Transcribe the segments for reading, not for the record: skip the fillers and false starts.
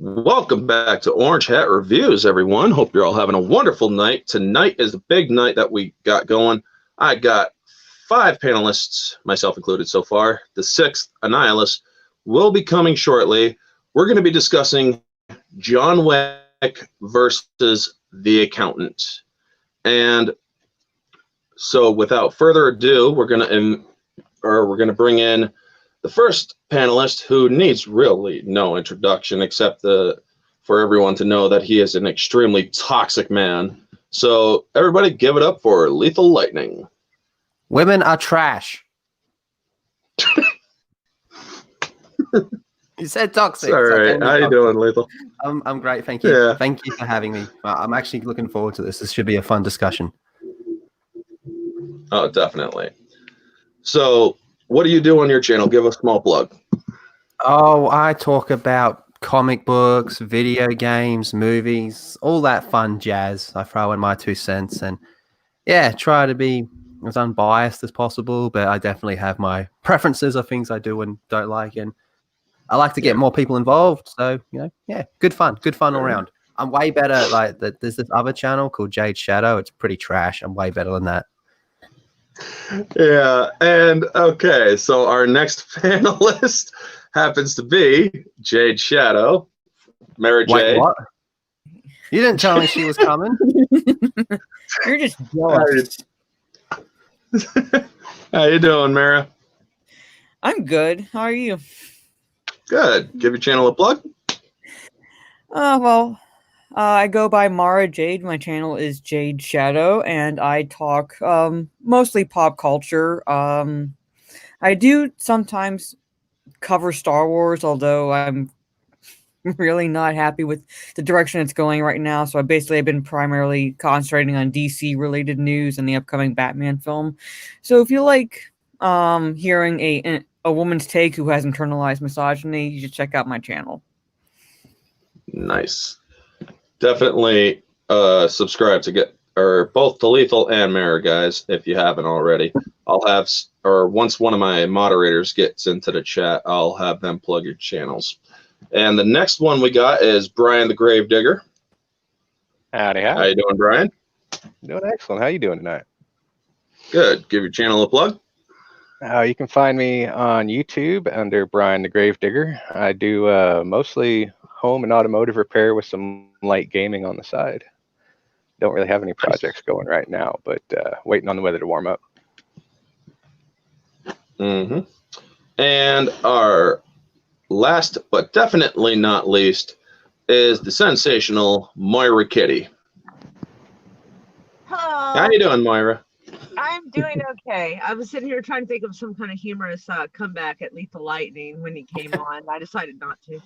Welcome back to Orange Hat Reviews, everyone. Hope you're all having a wonderful night. Tonight is the big night that we got going. I got 5 panelists, myself included so far. The 6th, Annihilus, will be coming shortly. We're going to be discussing John Wick versus The Accountant. And so without further ado, we're going to bring in the first panelist, who needs really no introduction except for everyone to know that he is an extremely toxic man. So everybody give it up for Lethal Lightning. Women are trash. You said toxic. All right. How you doing, Lethal? I'm great. Thank you. Yeah. Thank you for having me. I'm actually looking forward to this. This should be a fun discussion. Oh, definitely. So what do you do on your channel? Give a small plug. Oh, I talk about comic books, video games, movies, all that fun jazz. I throw in my 2 cents and yeah, try to be as unbiased as possible, but I definitely have my preferences of things I do and don't like, and I like to get more people involved. So, yeah, good fun all around. I'm way better. There's this other channel called Jade Shadow. It's pretty trash. I'm way better than that. Yeah, and okay, so our next panelist happens to be Jade Shadow. Mary Jade. What? You didn't tell me she was coming. You're just jealous. How you doing, Mara? I'm good. How are you? Good. Give your channel a plug. I go by Mara Jade. My channel is Jade Shadow, and I talk mostly pop culture. I do sometimes cover Star Wars, although I'm really not happy with the direction it's going right now. So I've been primarily concentrating on DC-related news and the upcoming Batman film. So if you like hearing a woman's take who has internalized misogyny, you should check out my channel. Nice. Definitely subscribe to both to Lethal and Mara, guys, if you haven't already. Once one of my moderators gets into the chat, I'll have them plug your channels. And the next one we got is Brian the Gravedigger. Howdy. How you doing, Brian? Doing excellent. How you doing tonight? Good. Give your channel a plug. You can find me on YouTube under Brian the Gravedigger. I do mostly home and automotive repair with some light gaming on the side. Don't really have any projects going right now, but waiting on the weather to warm up. And our last but definitely not least is the sensational Moira Kitty. Hello. How you doing, Moira? I'm doing okay. I was sitting here trying to think of some kind of humorous comeback at Lethal Lightning when he came on. I decided not to.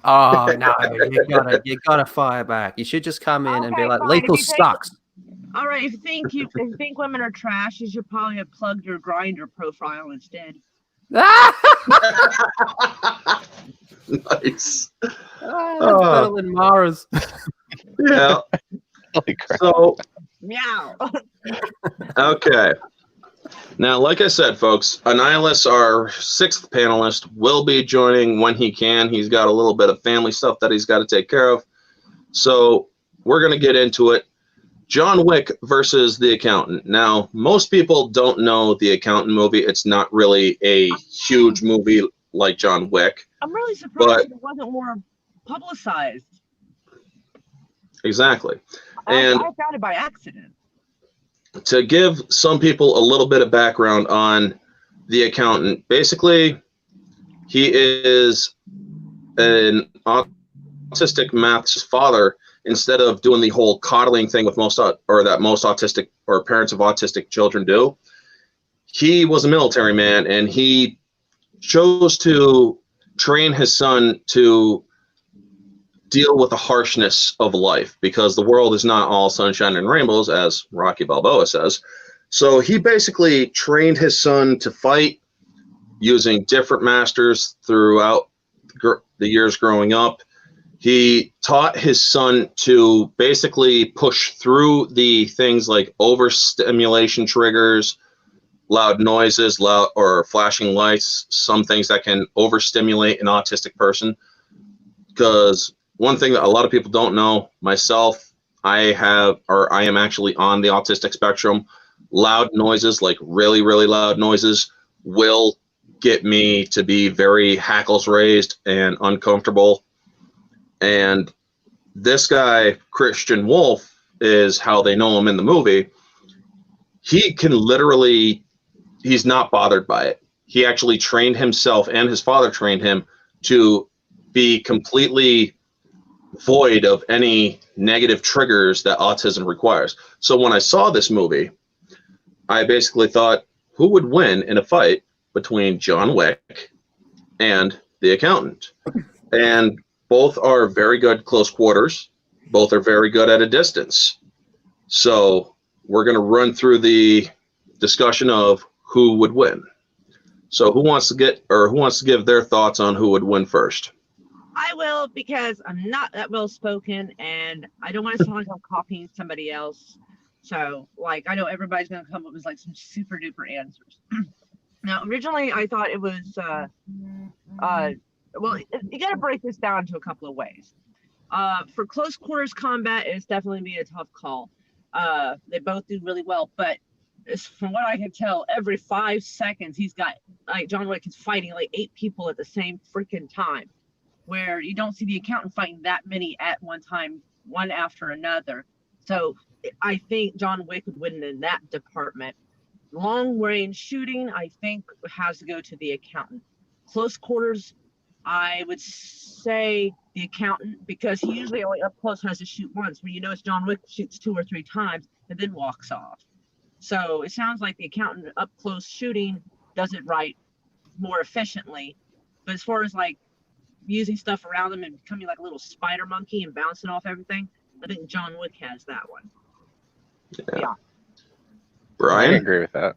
Oh no, you gotta fire back. You should just come in and be like, Lethal sucks. All right, if you think women are trash, you should probably have plugged your Grindr profile instead. Nice. That's better than Mara's. Yeah. So, meow. Okay. Now, like I said, folks, Annihilus, our 6th panelist, will be joining when he can. He's got a little bit of family stuff that he's got to take care of. So we're going to get into it. John Wick versus The Accountant. Now, most people don't know The Accountant movie. It's not really a huge movie like John Wick. I'm really surprised it wasn't more publicized. Exactly. And I found it by accident. to give some people a little bit of background on The Accountant, basically, he is an autistic math's father. Instead of doing the whole coddling thing with most autistic or parents of autistic children do, he was a military man, and he chose to train his son to deal with the harshness of life, because the world is not all sunshine and rainbows, as Rocky Balboa says. So he basically trained his son to fight using different masters throughout the years growing up. He taught his son to basically push through the things like overstimulation triggers, loud noises, loud or flashing lights, some things that can overstimulate an autistic person. Because one thing that a lot of people don't know, myself, I am actually on the autistic spectrum. Loud noises, like really, really loud noises, will get me to be very hackles raised and uncomfortable. And this guy, Christian Wolf, is how they know him in the movie. He can literally, he's not bothered by it. He actually trained himself, and his father trained him to be completely void of any negative triggers that autism requires. So when I saw this movie, I basically thought, who would win in a fight between John Wick and the accountant? And both are very good close quarters. Both are very good at a distance. So we're going to run through the discussion of who would win. So who wants to give their thoughts on who would win first? I will, because I'm not that well spoken and I don't want to sound like I'm copying somebody else. So, like, I know everybody's going to come up with like some super duper answers. Now, originally I thought it was, well, you got to break this down to a couple of ways. For close quarters combat, it's definitely be a tough call. They both do really well, but from what I can tell, every 5 seconds he's got, like, John Wick is fighting like 8 people at the same freaking time, where you don't see the accountant fighting that many at one time, one after another. So I think John Wick would win in that department. Long range shooting, I think, has to go to the accountant. Close quarters, I would say the accountant, because he usually only up close has to shoot once, where you notice John Wick shoots 2 or 3 times and then walks off. So it sounds like the accountant up close shooting does it right more efficiently. But as far as like using stuff around them and becoming like a little spider monkey and bouncing off everything, I think John Wick has that one. Yeah. Brian? I agree with that.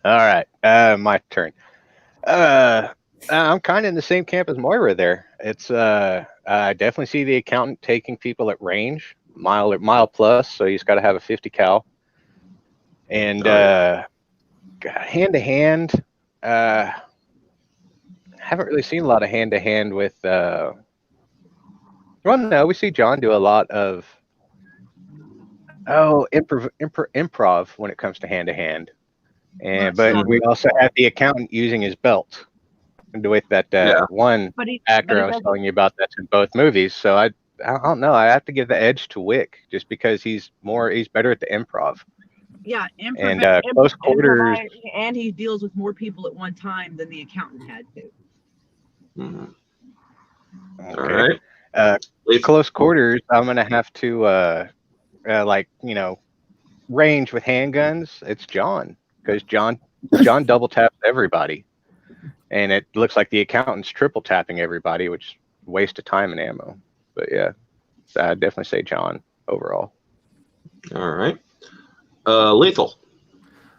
All right, my turn. I'm kind of in the same camp as Moira there. It's I definitely see the accountant taking people at range, mile plus, so he's got to have a 50 cal. And hand to hand, haven't really seen a lot of hand to hand with. Well, no, we see John do a lot of improv when it comes to hand, and but we also have the accountant using his belt, and with that one actor I was telling you about that's in both movies. So I don't know. I have to give the edge to Wick just because he's better at the improv. Yeah, and close quarters, and he deals with more people at one time than the accountant had to. Mm-hmm. Okay. All right. Close quarters, I'm gonna have to range with handguns. It's John, because John double taps everybody, and it looks like the accountant's triple tapping everybody, which is a waste of time and ammo. But yeah, so I'd definitely say John overall. All right. Lethal.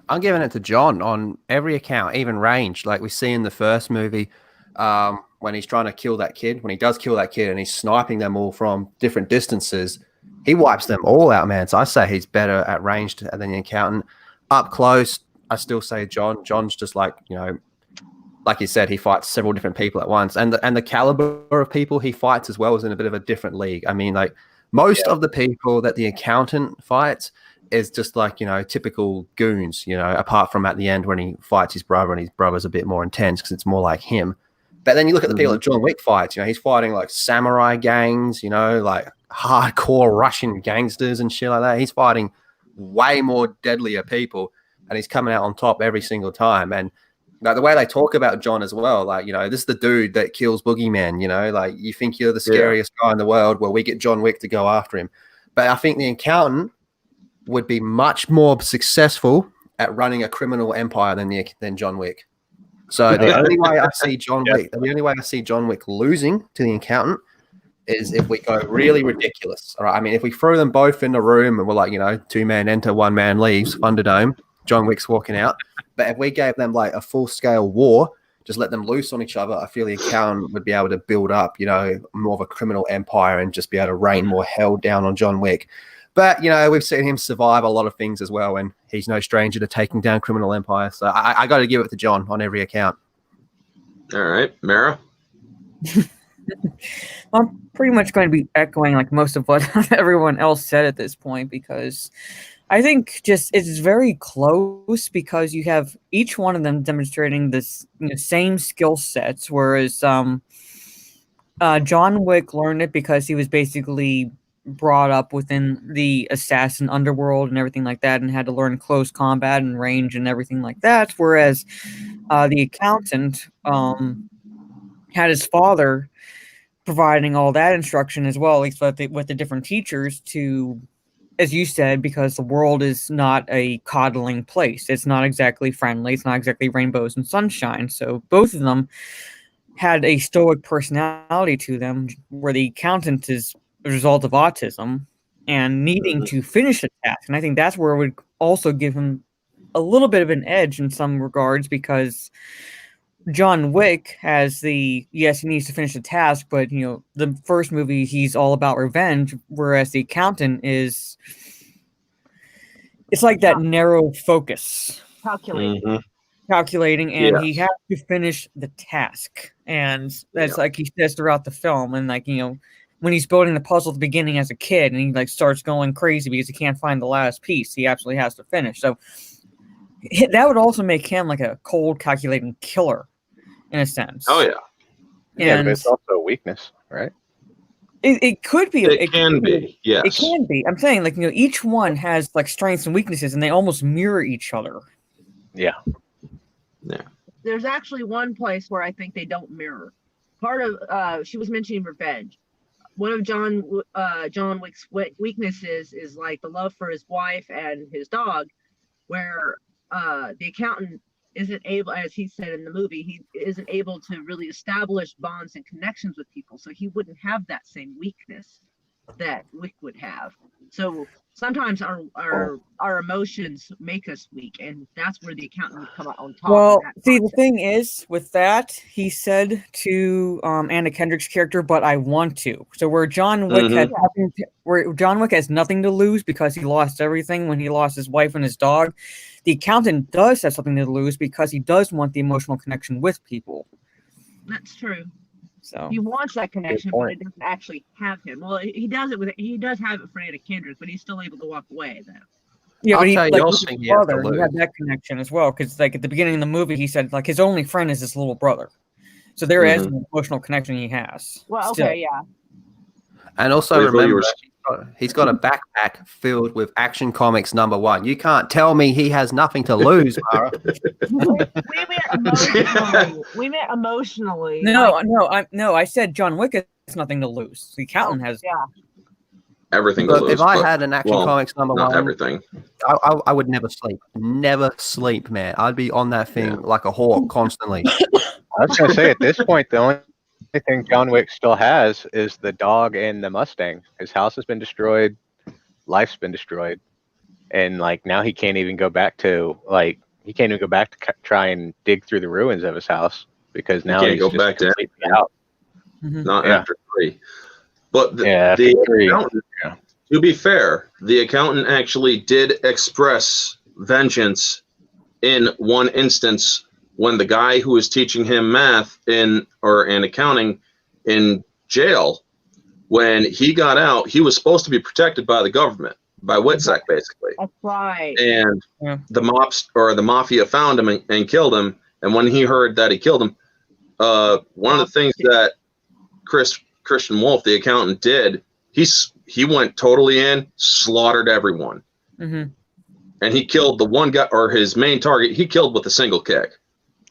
I'm giving it to John on every account, even range, like we see in the first movie, when he's trying to kill that kid. When he does kill that kid and he's sniping them all from different distances, he wipes them all out, man. So I say he's better at range than the accountant. Up close, I still say John. John's just like, like you said, he fights several different people at once, and the caliber of people he fights as well is in a bit of a different league. I mean, like most of the people that the accountant fights is just like, typical goons, apart from at the end when he fights his brother, and his brother's a bit more intense because it's more like him. But then you look at the people that John Wick fights, he's fighting like samurai gangs, like hardcore Russian gangsters and shit like that. He's fighting way more deadlier people, and he's coming out on top every single time. And like the way they talk about John as well, like, this is the dude that kills Boogeyman, like you think you're the scariest guy in the world. Well, we get John Wick to go after him. But I think the accountant would be much more successful at running a criminal empire than John Wick. So the only way I see John Wick, losing to the accountant is if we go really ridiculous. All right. I mean, if we throw them both in the room and we're like, 2 men enter, 1 man leaves, Thunderdome, John Wick's walking out. But if we gave them like a full scale war, just let them loose on each other, I feel the accountant would be able to build up, more of a criminal empire and just be able to rain more hell down on John Wick. But, we've seen him survive a lot of things as well, and he's no stranger to taking down criminal empires. So I got to give it to John on every account. All right. Mara? I'm pretty much going to be echoing like most of what everyone else said at this point, because I think just it's very close because you have each one of them demonstrating this same skill sets, whereas John Wick learned it because he was basically brought up within the assassin underworld and everything like that, and had to learn close combat and range and everything like that. Whereas the accountant had his father providing all that instruction as well, at least with the different teachers to, as you said, because the world is not a coddling place. It's not exactly friendly. It's not exactly rainbows and sunshine. So both of them had a stoic personality to them, where the accountant is a result of autism and needing to finish a task. And I think that's where it would also give him a little bit of an edge in some regards, because John Wick has yes, he needs to finish the task, but the first movie he's all about revenge, whereas the accountant it's like that narrow focus. Calculating, and he has to finish the task. And that's like he says throughout the film, and like when he's building the puzzle at the beginning as a kid and he like starts going crazy because he can't find the last piece, he absolutely has to finish. So that would also make him like a cold, calculating killer in a sense. Oh yeah. Yeah, but it's also a weakness, right? It could be. It can be. Yes. It can be. I'm saying like each one has like strengths and weaknesses, and they almost mirror each other. Yeah. Yeah. There's actually one place where I think they don't mirror. Part of she was mentioning revenge. One of John Wick's weaknesses is like the love for his wife and his dog, where the accountant isn't able, as he said in the movie, he isn't able to really establish bonds and connections with people, so he wouldn't have that same weakness that Wick would have. So sometimes our emotions make us weak, and that's where the accountant would come out on top. Well, see, the thing is with that, he said to Anna Kendrick's character, "But I want to." So where John Wick has nothing to lose because he lost everything when he lost his wife and his dog, the accountant does have something to lose because he does want the emotional connection with people. That's true. So he wants that connection, but it doesn't actually have him. Well, he does have it for Anna Kendrick, but he's still able to walk away though. Yeah, but he had had that connection as well, because like at the beginning of the movie, he said like his only friend is his little brother. So there is an emotional connection he has. Well, still. okay, yeah. And also remember, he's got a backpack filled with Action Comics #1. You can't tell me he has nothing to lose, Mara. We meant emotionally. No, I said John Wick has nothing to lose. The accountant has everything to lose. If I had an Action Comics #1, not everything. I would never sleep. Never sleep, man. I'd be on that thing like a hawk constantly. I was going to say, at this point, the only thing John Wick still has is the dog and the Mustang. His house has been destroyed. Life's been destroyed. And like now he can't even go back to try and dig through the ruins of his house, because now he's go just back to completely out. Not after 3. But to be fair, the accountant actually did express vengeance in one instance when the guy who was teaching him math and accounting in jail, when he got out, he was supposed to be protected by the government, by WITSEC basically. That's right. And the mafia found him and killed him. And when he heard that he killed him, one of the things that Christian Wolf, the accountant, did, he went totally in, slaughtered everyone. And he killed the one guy, or his main target, he killed with a single kick.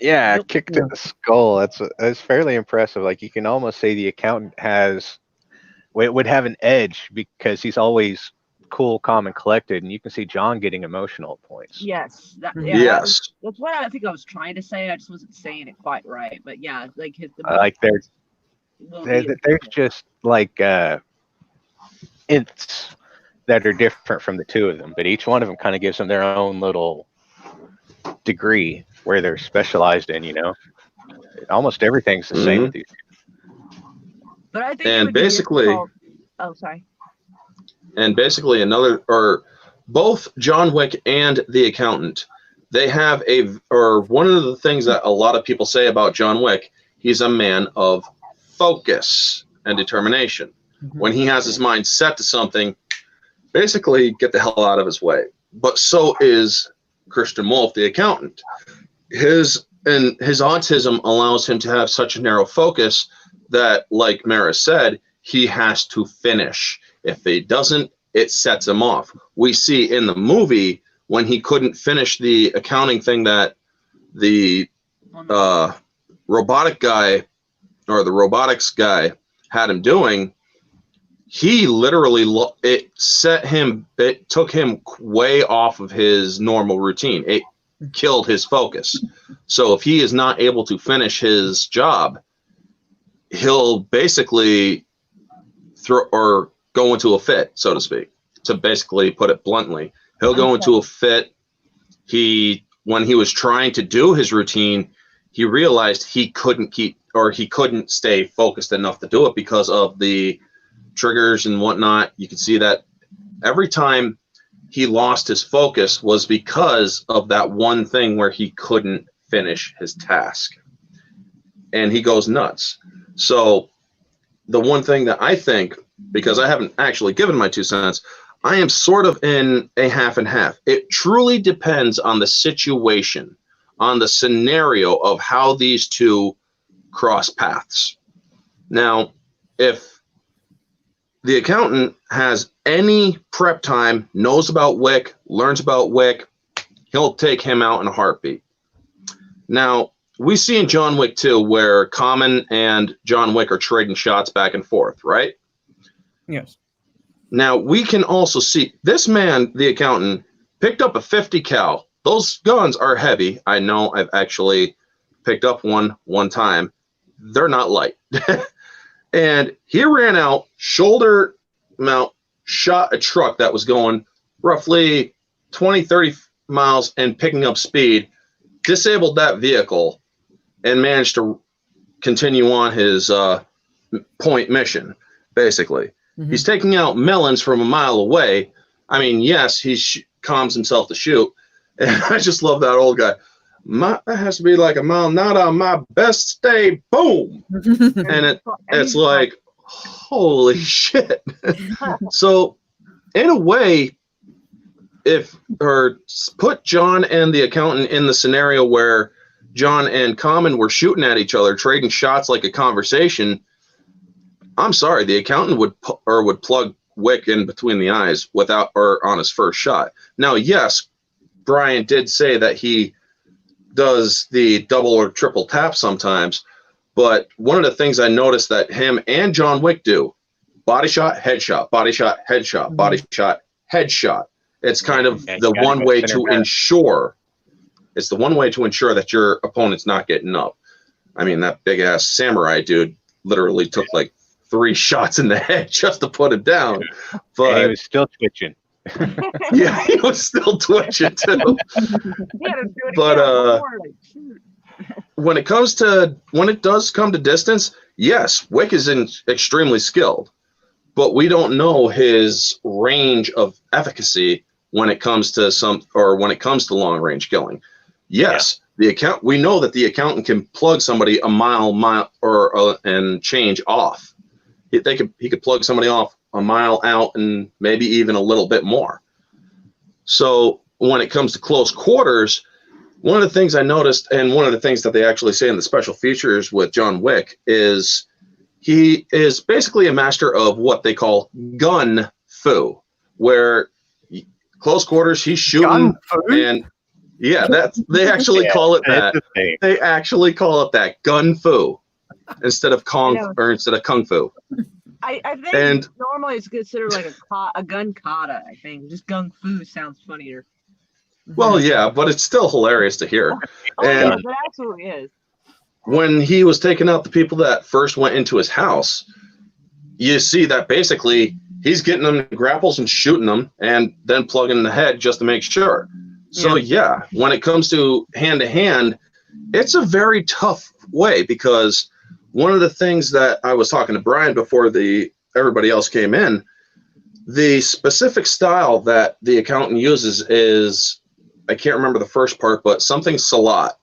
Yeah, kicked in the skull. That's fairly impressive. Like, you can almost say the accountant would have an edge because he's always cool, calm, and collected, and you can see John getting emotional at points. Yes. Yes. That's what I think I was trying to say. I just wasn't saying it quite right. But yeah, like there's just like ints that are different from the two of them, but each one of them kind of gives them their own little degree where they're specialized in, almost everything's the same with these people. But I think and basically both John Wick and the accountant, they have one of the things that a lot of people say about John Wick, he's a man of focus and determination. When he has his mind set to something, basically get the hell out of his way. But so is Christian Wolf, the accountant. His autism allows him to have such a narrow focus that, like Mara said, he has to finish. If he doesn't, it sets him off. We see in the movie when he couldn't finish the accounting thing that the robotic guy or the robotics guy had him doing, he literally, it took him way off of his normal routine. It killed his focus. So if he is not able to finish his job, he'll basically go into a fit, so to speak, to basically put it bluntly. He'll go into a fit. When he was trying to do his routine, he realized he couldn't stay focused enough to do it because of the triggers and whatnot. You can see that every time he lost his focus was because of that one thing where he couldn't finish his task. And he goes nuts. So the one thing that I think, because I haven't actually given my 2 cents, I am sort of in a half and half. It truly depends on the situation, on the scenario of how these two cross paths. Now, if the accountant has any prep time, knows about Wick, learns about Wick, he'll take him out in a heartbeat. Now, we see in John Wick 2 where Common and John Wick are trading shots back and forth, right? Yes. Now, we can also see this man, the accountant, picked up a 50 cal. Those guns are heavy. I know, I've actually picked up one time. They're not light. And he ran out, shoulder mount, shot a truck that was going roughly 20, 30 miles and picking up speed, disabled that vehicle, and managed to continue on his point mission, basically. He's taking out melons from a mile away. I mean, yes, he calms himself to shoot. And I just love that old guy. That has to be like a mile, not on my best day. Boom. And it's like, holy shit. So in a way, put John and the accountant in the scenario where John and Common were shooting at each other, trading shots like a conversation. I'm sorry, the accountant would plug Wick in between the eyes on his first shot. Now, yes, Brian did say that he does the double or triple tap sometimes, but one of the things I noticed that him and John Wick do, body shot, headshot, body shot, headshot, body shot, headshot. It's kind of the one way to ensure. It's the one way to ensure that your opponent's not getting up. I mean, that big ass samurai dude literally took like 3 shots in the head just to put him down. But and he was still twitching. Yeah, he was still twitching too. But when it does come to distance, yes, Wick is extremely skilled, but we don't know his range of efficacy when it comes to long range killing. Yes, we know that the accountant can plug somebody a mile and change off. He could plug somebody off a mile out and maybe even a little bit more. So when it comes to close quarters, one of the things I noticed, and one of the things that they actually say in the special features with John Wick, is he is basically a master of what they call gun fu, where close quarters he's shooting, and they actually call it that. They actually call it that, gun fu, instead of instead of kung fu. I think normally it's considered like a gun kata. I think just gung fu sounds funnier. Well, yeah, but it's still hilarious to hear. Yeah, it absolutely is. When he was taking out the people that first went into his house, you see that basically he's getting them in grapples and shooting them and then plugging in the head just to make sure. So yeah, when it comes to hand, it's a very tough way, because one of the things that I was talking to Brian before everybody else came in, the specific style that the accountant uses is, I can't remember the first part, but something Salat,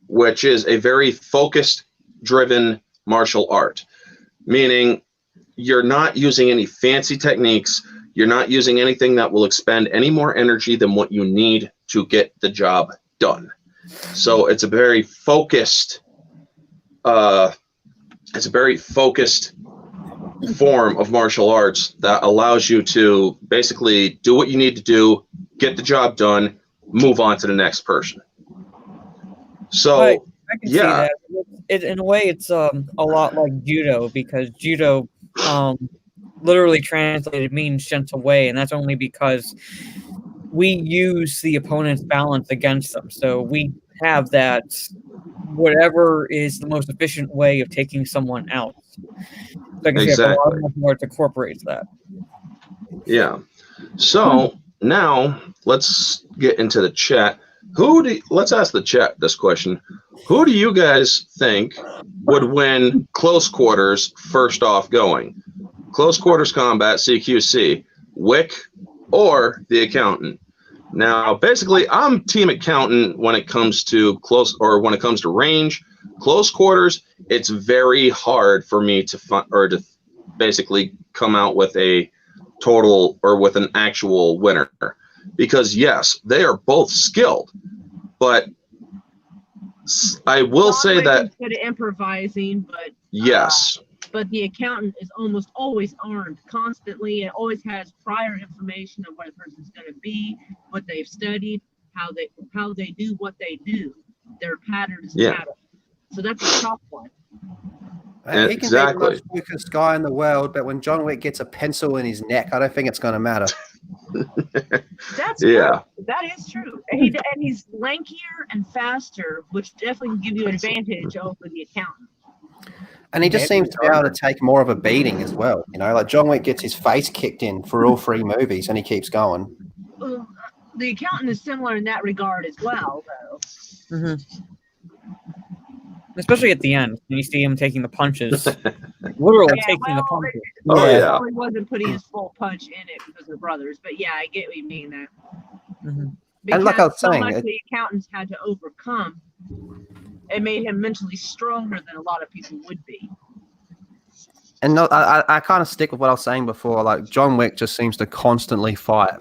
which is a very focused, driven martial art. meaning you're not using any fancy techniques. You're not using anything that will expend any more energy than what you need to get the job done. So it's a very focused, form of martial arts that allows you to basically do what you need to do, get the job done, move on to the next person. So Right. I can see yeah, that. In a way, it's a lot like judo, because judo, literally translated, means gentle way, and that's only because we use the opponent's balance against them. So we have that, whatever is the most efficient way of taking someone out. So I can see a lot exactly. of martial arts incorporates that. Yeah. So now let's get into the chat. Let's ask the chat this question. Who do you guys think would win close quarters first off going? Close quarters combat, CQC, Wick, or the Accountant? Now, basically, I'm team Accountant when it comes to when it comes to range. Close quarters, it's very hard for me to basically come out with a total or with an actual winner, because yes, they are both skilled, but I will say that good at improvising, but yes, but the Accountant is almost always armed constantly and always has prior information of what a person's going to be, what they've studied, how they do what they do, their patterns. So that's a tough one. He can be the exactly. most quickest guy in the world, but when John Wick gets a pencil in his neck, I don't think it's going to matter. That's Yeah. true. That is true. And he's lankier and faster, which definitely can give you an advantage over the Accountant. And he just seems to be able to take more of a beating as well. You know, like John Wick gets his face kicked in for all 3 movies, and he keeps going. The Accountant is similar in that regard as well, though. Mm-hmm. Especially at the end, when you see him taking the punches. Literally taking the punches. Oh, yeah. He wasn't putting his full punch in it because they're brothers, but yeah, I get what you mean there. Mm-hmm. And like I was saying, much the Accountants had to overcome, it made him mentally stronger than a lot of people would be. And no, I kind of stick with what I was saying before. Like John Wick just seems to constantly fight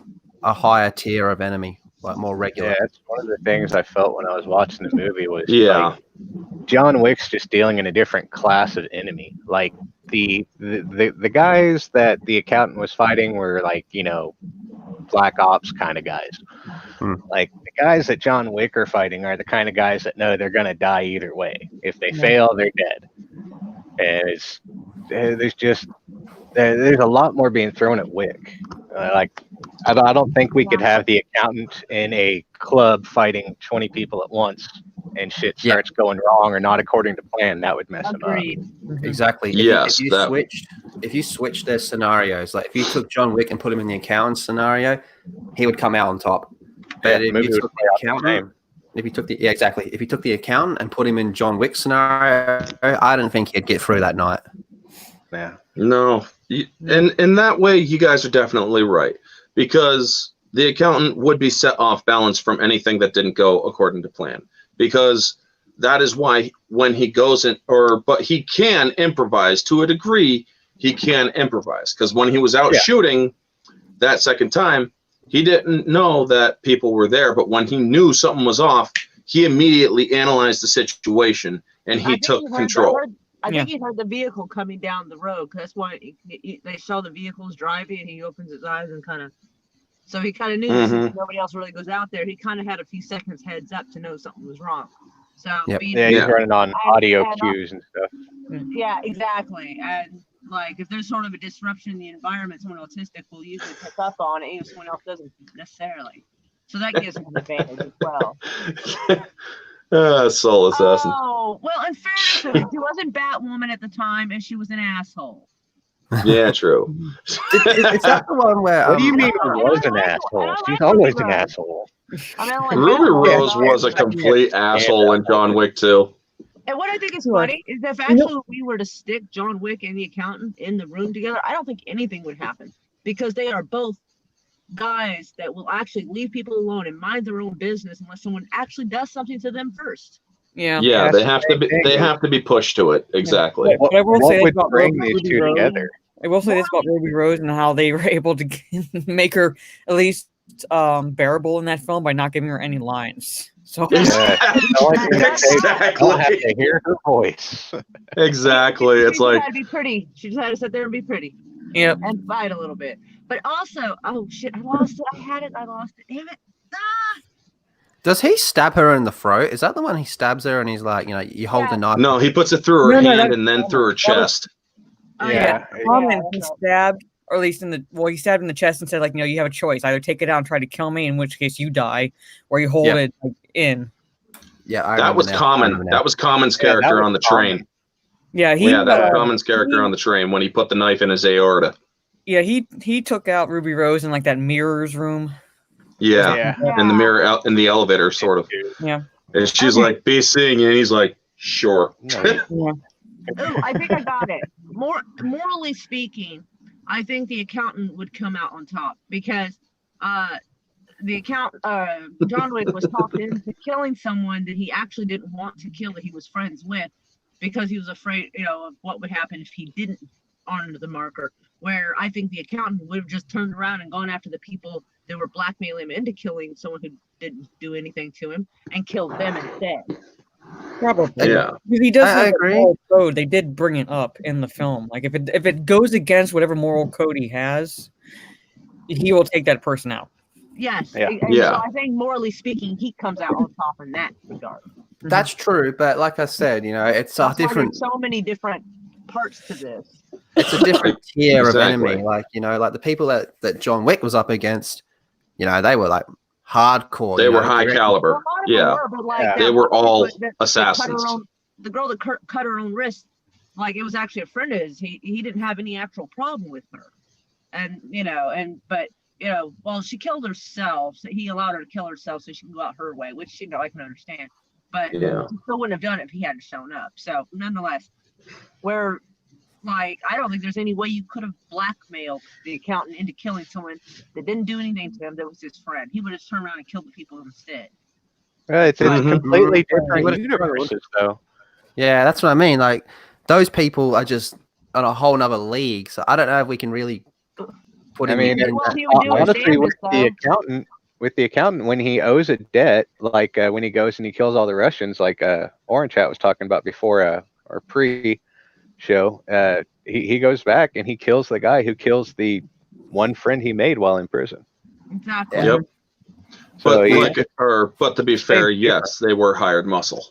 a higher tier of enemy, like more regular. Yeah, that's one of the things I felt when I was watching the movie was Yeah. like, John Wick's just dealing in a different class of enemy. Like the guys that the Accountant was fighting were like, you know, black ops kind of guys. Like the guys that John Wick are fighting are the kind of guys that know they're gonna die either way. If they fail, they're dead. And there's a lot more being thrown at Wick. Like I don't think we could have the Accountant in a club fighting 20 people at once and shit starts going wrong or not according to plan. That would mess him up. Exactly. If you switch their scenarios, like if you took John Wick and put him in the Accountant scenario, he would come out on top. But if you took the Accountant, if you took the Accountant and put him in John Wick's scenario, I don't think he'd get through that night. Yeah. No. And in that way, you guys are definitely right, because the Accountant would be set off balance from anything that didn't go according to plan, because that is why when he goes in, but he can improvise to a degree. He can improvise because when he was out shooting that second time, he didn't know that people were there. But when he knew something was off, he immediately analyzed the situation and he took control. I think he heard the vehicle coming down the road. That's why they saw the vehicles driving, and he opens his eyes and so he kind of knew since nobody else really goes out there. He kind of had a few seconds heads up to know something was wrong. So he's running on audio cues and stuff. Yeah, exactly. And like if there's sort of a disruption in the environment, someone autistic will usually pick up on it, even if someone else doesn't necessarily. So that gives him an advantage as well. Soul assassin. Oh, well, in fairness, she wasn't Batwoman at the time, and she was an asshole. Yeah, true. Is that the one where? What do you mean was an asshole? She's always an asshole. Ruby Rose was a complete asshole in John Wick 2. And what I think is funny is if actually we were to stick John Wick and the Accountant in the room together, I don't think anything would happen, because they are both guys that will actually leave people alone and mind their own business unless someone actually does something to them first. Yeah, they have to be. They have to be pushed to it. Exactly. But I will What say this would about bring Ruby these two Rose. together? I will say this about Ruby Rose and how they were able to make her at least bearable in that film by not giving her any lines. So Exactly. I'll have to hear her voice. Exactly. She It's just like had to be pretty. She just had to sit there and be pretty yep. and fight a little bit. But also, oh shit, I lost it. I had it. I lost it. Damn it. Ah! Does he stab her in the throat? Is that the one he stabs her and he's like, you hold the knife? no, he puts it through her No, hand and then through her chest. Oh, Yeah. Common, he that's right. stabbed, or at least he stabbed in the chest and said, like, you have a choice. Either take it out and try to kill me, in which case you die, or you hold it in. Yeah, That was Common. That was Common's character on the train. Yeah, That's Common's character on the train when he put the knife in his aorta. Yeah, he took out Ruby Rose in like that mirrors room. Yeah. In the mirror out in the elevator, sort of. Yeah. And she's like, "Be seeing," and he's like, "Sure." Oh, I think I got it. Morally speaking, I think the accountant would come out on top because John Wick was talked into killing someone that he actually didn't want to kill, that he was friends with, because he was afraid, of what would happen if he didn't honor the marker. Where I think the accountant would have just turned around and gone after the people that were blackmailing him into killing someone who didn't do anything to him and killed them instead. Probably. Yeah. Because he does I have a agree. moral code. They did bring it up in the film. Like if it goes against whatever moral code he has, he will take that person out. Yes. Yeah. And Yeah. so I think morally speaking, he comes out on top in that regard. That's true, but like I said, it's a That's why different. there's so many different parts to this. It's a different tier Exactly. of enemy. Like like the people that John Wick was up against, they were like hardcore. They were high Well, caliber. a lot of Yeah. them were, but like They that were one all that assassins. the girl that cut her own wrist, like it was actually a friend of his. He didn't have any actual problem with her, and well, she killed herself. So he allowed her to kill herself so she can go out her way, which I can understand. But Yeah. he still wouldn't have done it if he hadn't shown up. So nonetheless, I don't think there's any way you could have blackmailed the accountant into killing someone that didn't do anything to him that was his friend. He would have turned around and killed the people instead. Well, it's Mhm. completely He different would've universes, though. Yeah, that's what I mean. Like those people are just on a whole nother league. So I don't know if we can really put him in. Well, he would do his Honestly, with damnedest, though. the accountant, when he owes a debt, like when he goes and he kills all the Russians, like Orange Hat was talking about before, or pre-show, he goes back and he kills the guy who kills the one friend he made while in prison. Exactly. Yep. So But to be fair, yes, they were hired muscle.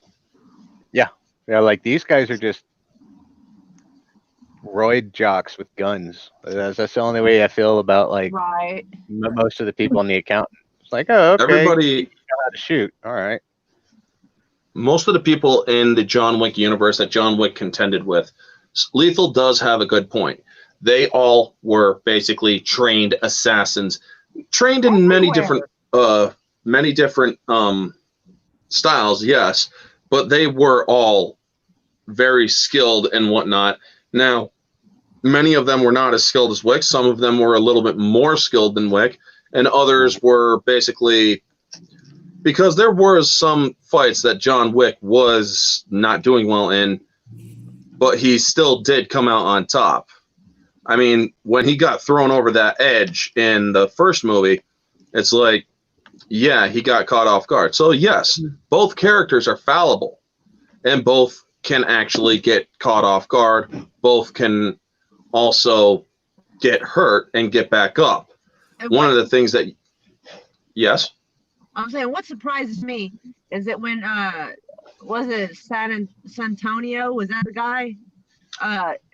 yeah, like these guys are just roid jocks with guns. That's the only way I feel about like Right. most of the people in the accountant. It's like, oh, okay, Everybody, you know how to shoot. All right. most of the people in the John Wick universe that John Wick contended with, Lethal does have a good point. They all were basically trained assassins, trained in many different styles, yes, but they were all very skilled and whatnot. Now, many of them were not as skilled as Wick. Some of them were a little bit more skilled than Wick, and others were basically, because there were some fights that John Wick was not doing well in, but he still did come out on top. I mean, when he got thrown over that edge in the first movie, it's like, yeah, he got caught off guard. So yes, both characters are fallible, and both can actually get caught off guard. Both can also get hurt and get back up. And One of the things that, yes, I'm saying what surprises me is that when was it San Antonio? Was that the guy?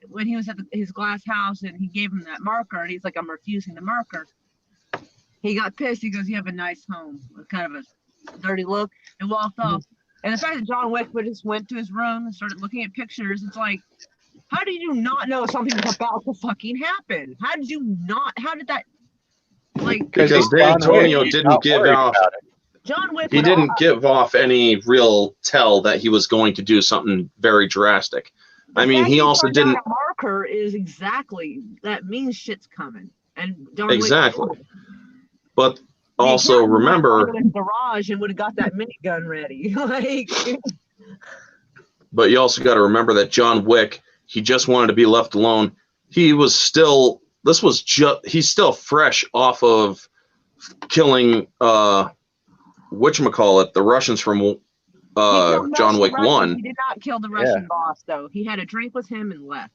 When he was at his glass house and he gave him that marker and he's like, I'm refusing the marker. He got pissed. He goes, you have a nice home. With kind of a dirty look and walked off. And the fact that John Wick just went to his room and started looking at pictures, it's like, how did you not know something was about to fucking happen? How did that, like, because D'Antonio didn't give off. John Wick. He didn't give off any real tell that he was going to do something very drastic. I mean, he also didn't. A marker is exactly that means shit's coming, and John Exactly. Wick, But also remember, in the garage and would have got that minigun ready. Like, But you also got to remember that John Wick, he just wanted to be left alone. He's still fresh off of killing whatchamacallit, the Russians from John Wick 1. He did not kill the Russian boss, though. He had a drink with him and left.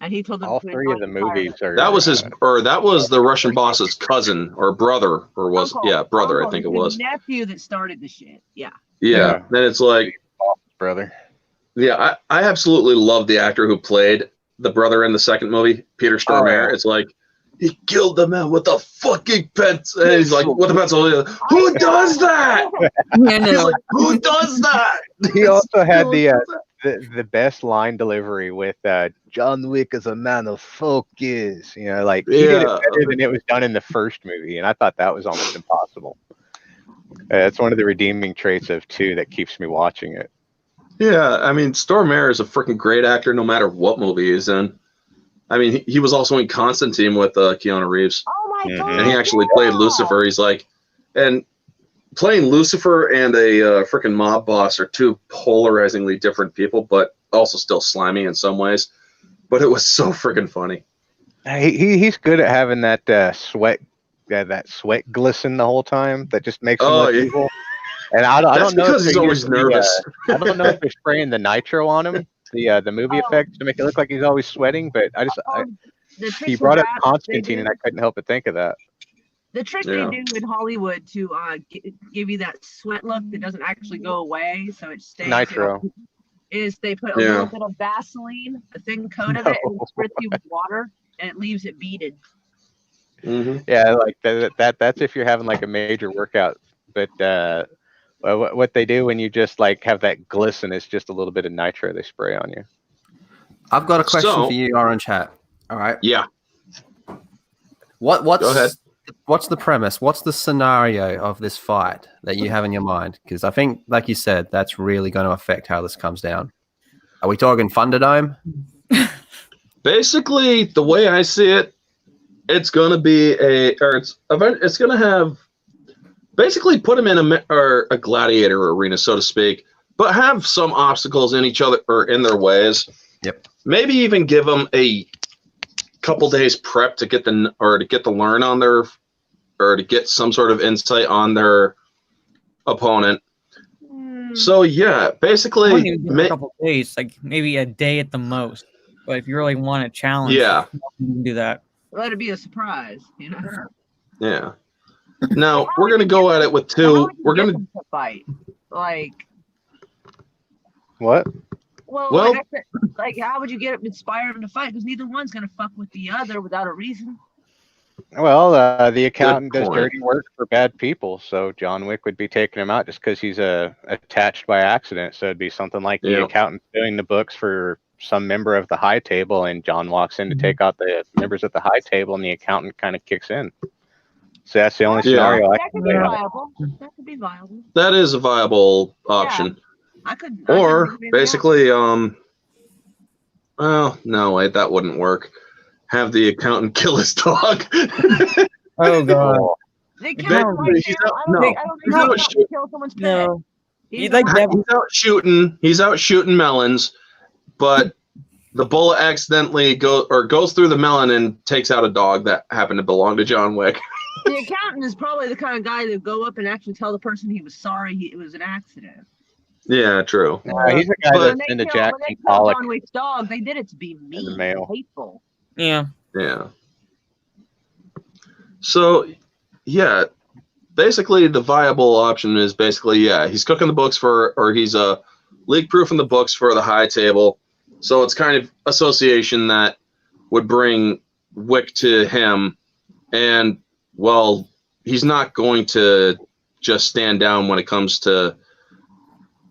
And he told them all three of the movies are. That was that was the Russian boss's cousin or brother, or brother, I think it was. Nephew that started the shit. Yeah. Yeah. Then it's like, brother. Yeah, I absolutely love the actor who played the brother in the second movie, Peter Stormare. It's like, he killed the man with a fucking pencil. And he's like, with a pencil. Who does that? He's like, who does that? He also had the best line delivery with John Wick is a man of focus. You know, like he did it better than it was done in the first movie, and I thought that was almost impossible. It's one of the redeeming traits of 2 that keeps me watching it. Yeah, I mean, Stormare is a freaking great actor no matter what movie he's in. I mean, he was also in Constantine with Keanu Reeves. Oh my God. And he actually played Lucifer. He's like, and playing Lucifer and a freaking mob boss are 2 polarizingly different people, but also still slimy in some ways. But it was so freaking funny. He's good at having that sweat glisten the whole time that just makes him look evil. And I don't know. Because he's always nervous. I don't know if they're spraying the nitro on him, the movie effects to make it look like he's always sweating. But he brought up Constantine, and I couldn't help but think of that. The trick they do in Hollywood to give you that sweat look that doesn't actually go away, so it stays. Nitro. Is they put a little bit of Vaseline, a thin coat of it, and spritz you with water, and it leaves it beaded. Mm-hmm. Yeah, like that's if you're having like a major workout. But what they do when you just like have that glisten is just a little bit of nitro they spray on you. I've got a question for you, Orange Hat. All right. Yeah. Go ahead. What's the premise? What's the scenario of this fight that you have in your mind? Because I think, like you said, that's really going to affect how this comes down. Are we talking Thunderdome? Basically, the way I see it, it's going to be it's going to have, basically put him in a gladiator arena, so to speak, but have some obstacles in each other or in their ways. Yep. Maybe even give them a couple days prep to get to learn on their, or to get some sort of insight on their opponent. So yeah, basically a couple days, like maybe a day at the most. But if you really want a challenge, you can do that. Let it be a surprise, you know. Yeah. Now we're gonna go at it with two. We're gonna fight, like what? Well, like, I said, like how would you inspire them to fight? Because neither one's gonna fuck with the other without a reason. Well, the accountant does dirty work for bad people, so John Wick would be taking him out just because he's attached by accident. So it'd be something like the accountant doing the books for some member of the high table, and John walks in to take out the members at the high table, and the accountant kind of kicks in. So that's the only scenario I can think of. That could be viable. That is a viable option. I could. Or basically, well, no, wait, that wouldn't work. Have the accountant kill his dog. Oh god. The accountant kill someone's pet. He's out shooting. He's out shooting melons, but the bullet accidentally goes through the melon and takes out a dog that happened to belong to John Wick. The accountant is probably the kind of guy that go up and actually tell the person he was sorry it was an accident. Yeah, true. He's a guy that's into Jackson Pollock. John Wick's dog, they did it to be mean and hateful. Yeah. Yeah. So, yeah, basically the viable option is he's cooking the books or he's leak-proofing the books for the high table. So it's kind of association that would bring Wick to him, and well, he's not going to just stand down when it comes to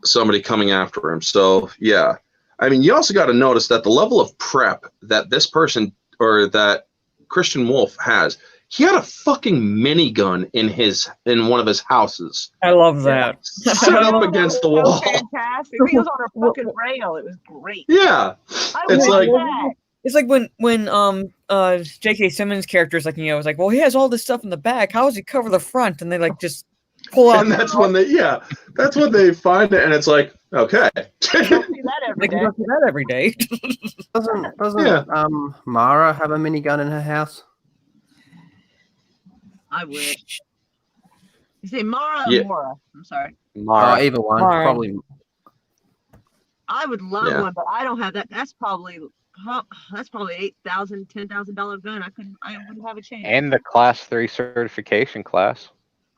somebody coming after him. So yeah, I mean, you also got to notice that the level of prep that this person or that Christian Wolf has, he had a fucking minigun in one of his houses. I love that. Set up against the wall. Fantastic. He was on a fucking rail. It was great. Yeah. It's like when J.K. Simmons' character is like, was like, well, he has all this stuff in the back. How does he cover the front? And they like just pull out. And that's when they find it, and it's like, Okay. You don't see that every They can day. go through that every day. Doesn't Yeah. Mara have a minigun in her house? I wish. You say Mara or Yeah. Mora? I'm sorry. Mara. Either one. Mara. Probably. I would love Yeah. one, but I don't have that. That's probably $8,000, $10,000 gun. I wouldn't have a chance. And the Class 3 certification class.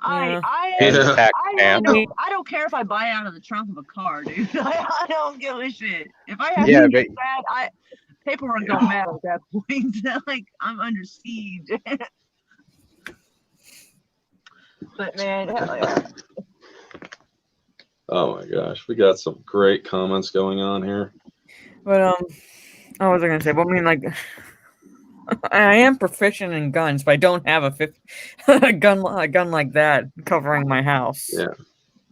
Yeah. And the Yeah. tax I stamp. really don't. I don't care if I buy it out of the trunk of a car, dude. I don't give a shit. If I have Yeah, to but- get that, paperwork don't matter at that point. Like I'm under siege. But man, hell yeah. Oh my gosh, we got some great comments going on here. But what was I gonna say? Well, I mean, like, I am proficient in guns, but I don't have a gun like that covering my house. Yeah.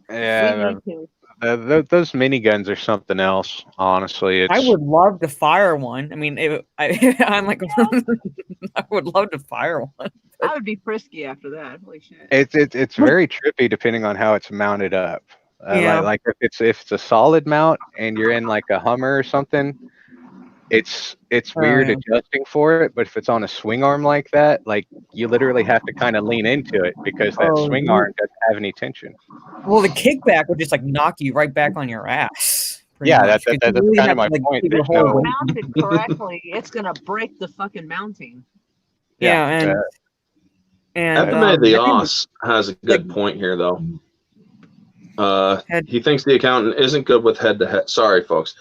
Yeah, We need to. those miniguns are something else. Honestly, it's I would love to fire one. I mean, I'm like, I would love to fire one. I would be frisky after that. Holy shit. it's very trippy depending on how it's mounted up. Yeah. Like if it's a solid mount and you're in like a Hummer or something, it's weird yeah. adjusting for it. But if it's on a swing arm like that, like you literally have to kind of lean into it because that swing arm doesn't have any tension. Well, the kickback would just like knock you right back on your ass. pretty Yeah, much, 'cause that's you really kind have of my to, like, point. keep your There's whole no, weight. Mounted correctly, it's gonna break the fucking mounting. Yeah, and FMA the I think Oss has a good point here, though. Head- He thinks the accountant isn't good with head-to-head. Sorry, folks.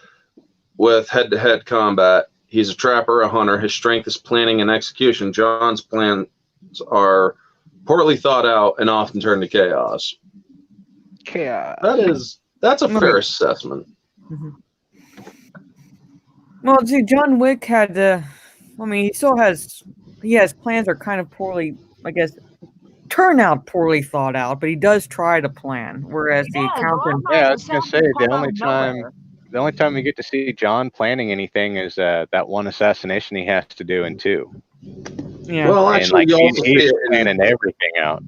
With head-to-head combat, he's a trapper, a hunter. His strength is planning and execution. John's plans are poorly thought out and often turn to chaos. That's a fair assessment. Well, see, John Wick had I mean, he has plans that are kind of poorly, I guess, turn out poorly thought out, but he does try to plan. Whereas the accountant, Yeah, I was gonna say the only time we get to see John planning anything is that one assassination he has to do in 2. yeah, Well, And actually, like you also see he's it planning everything out.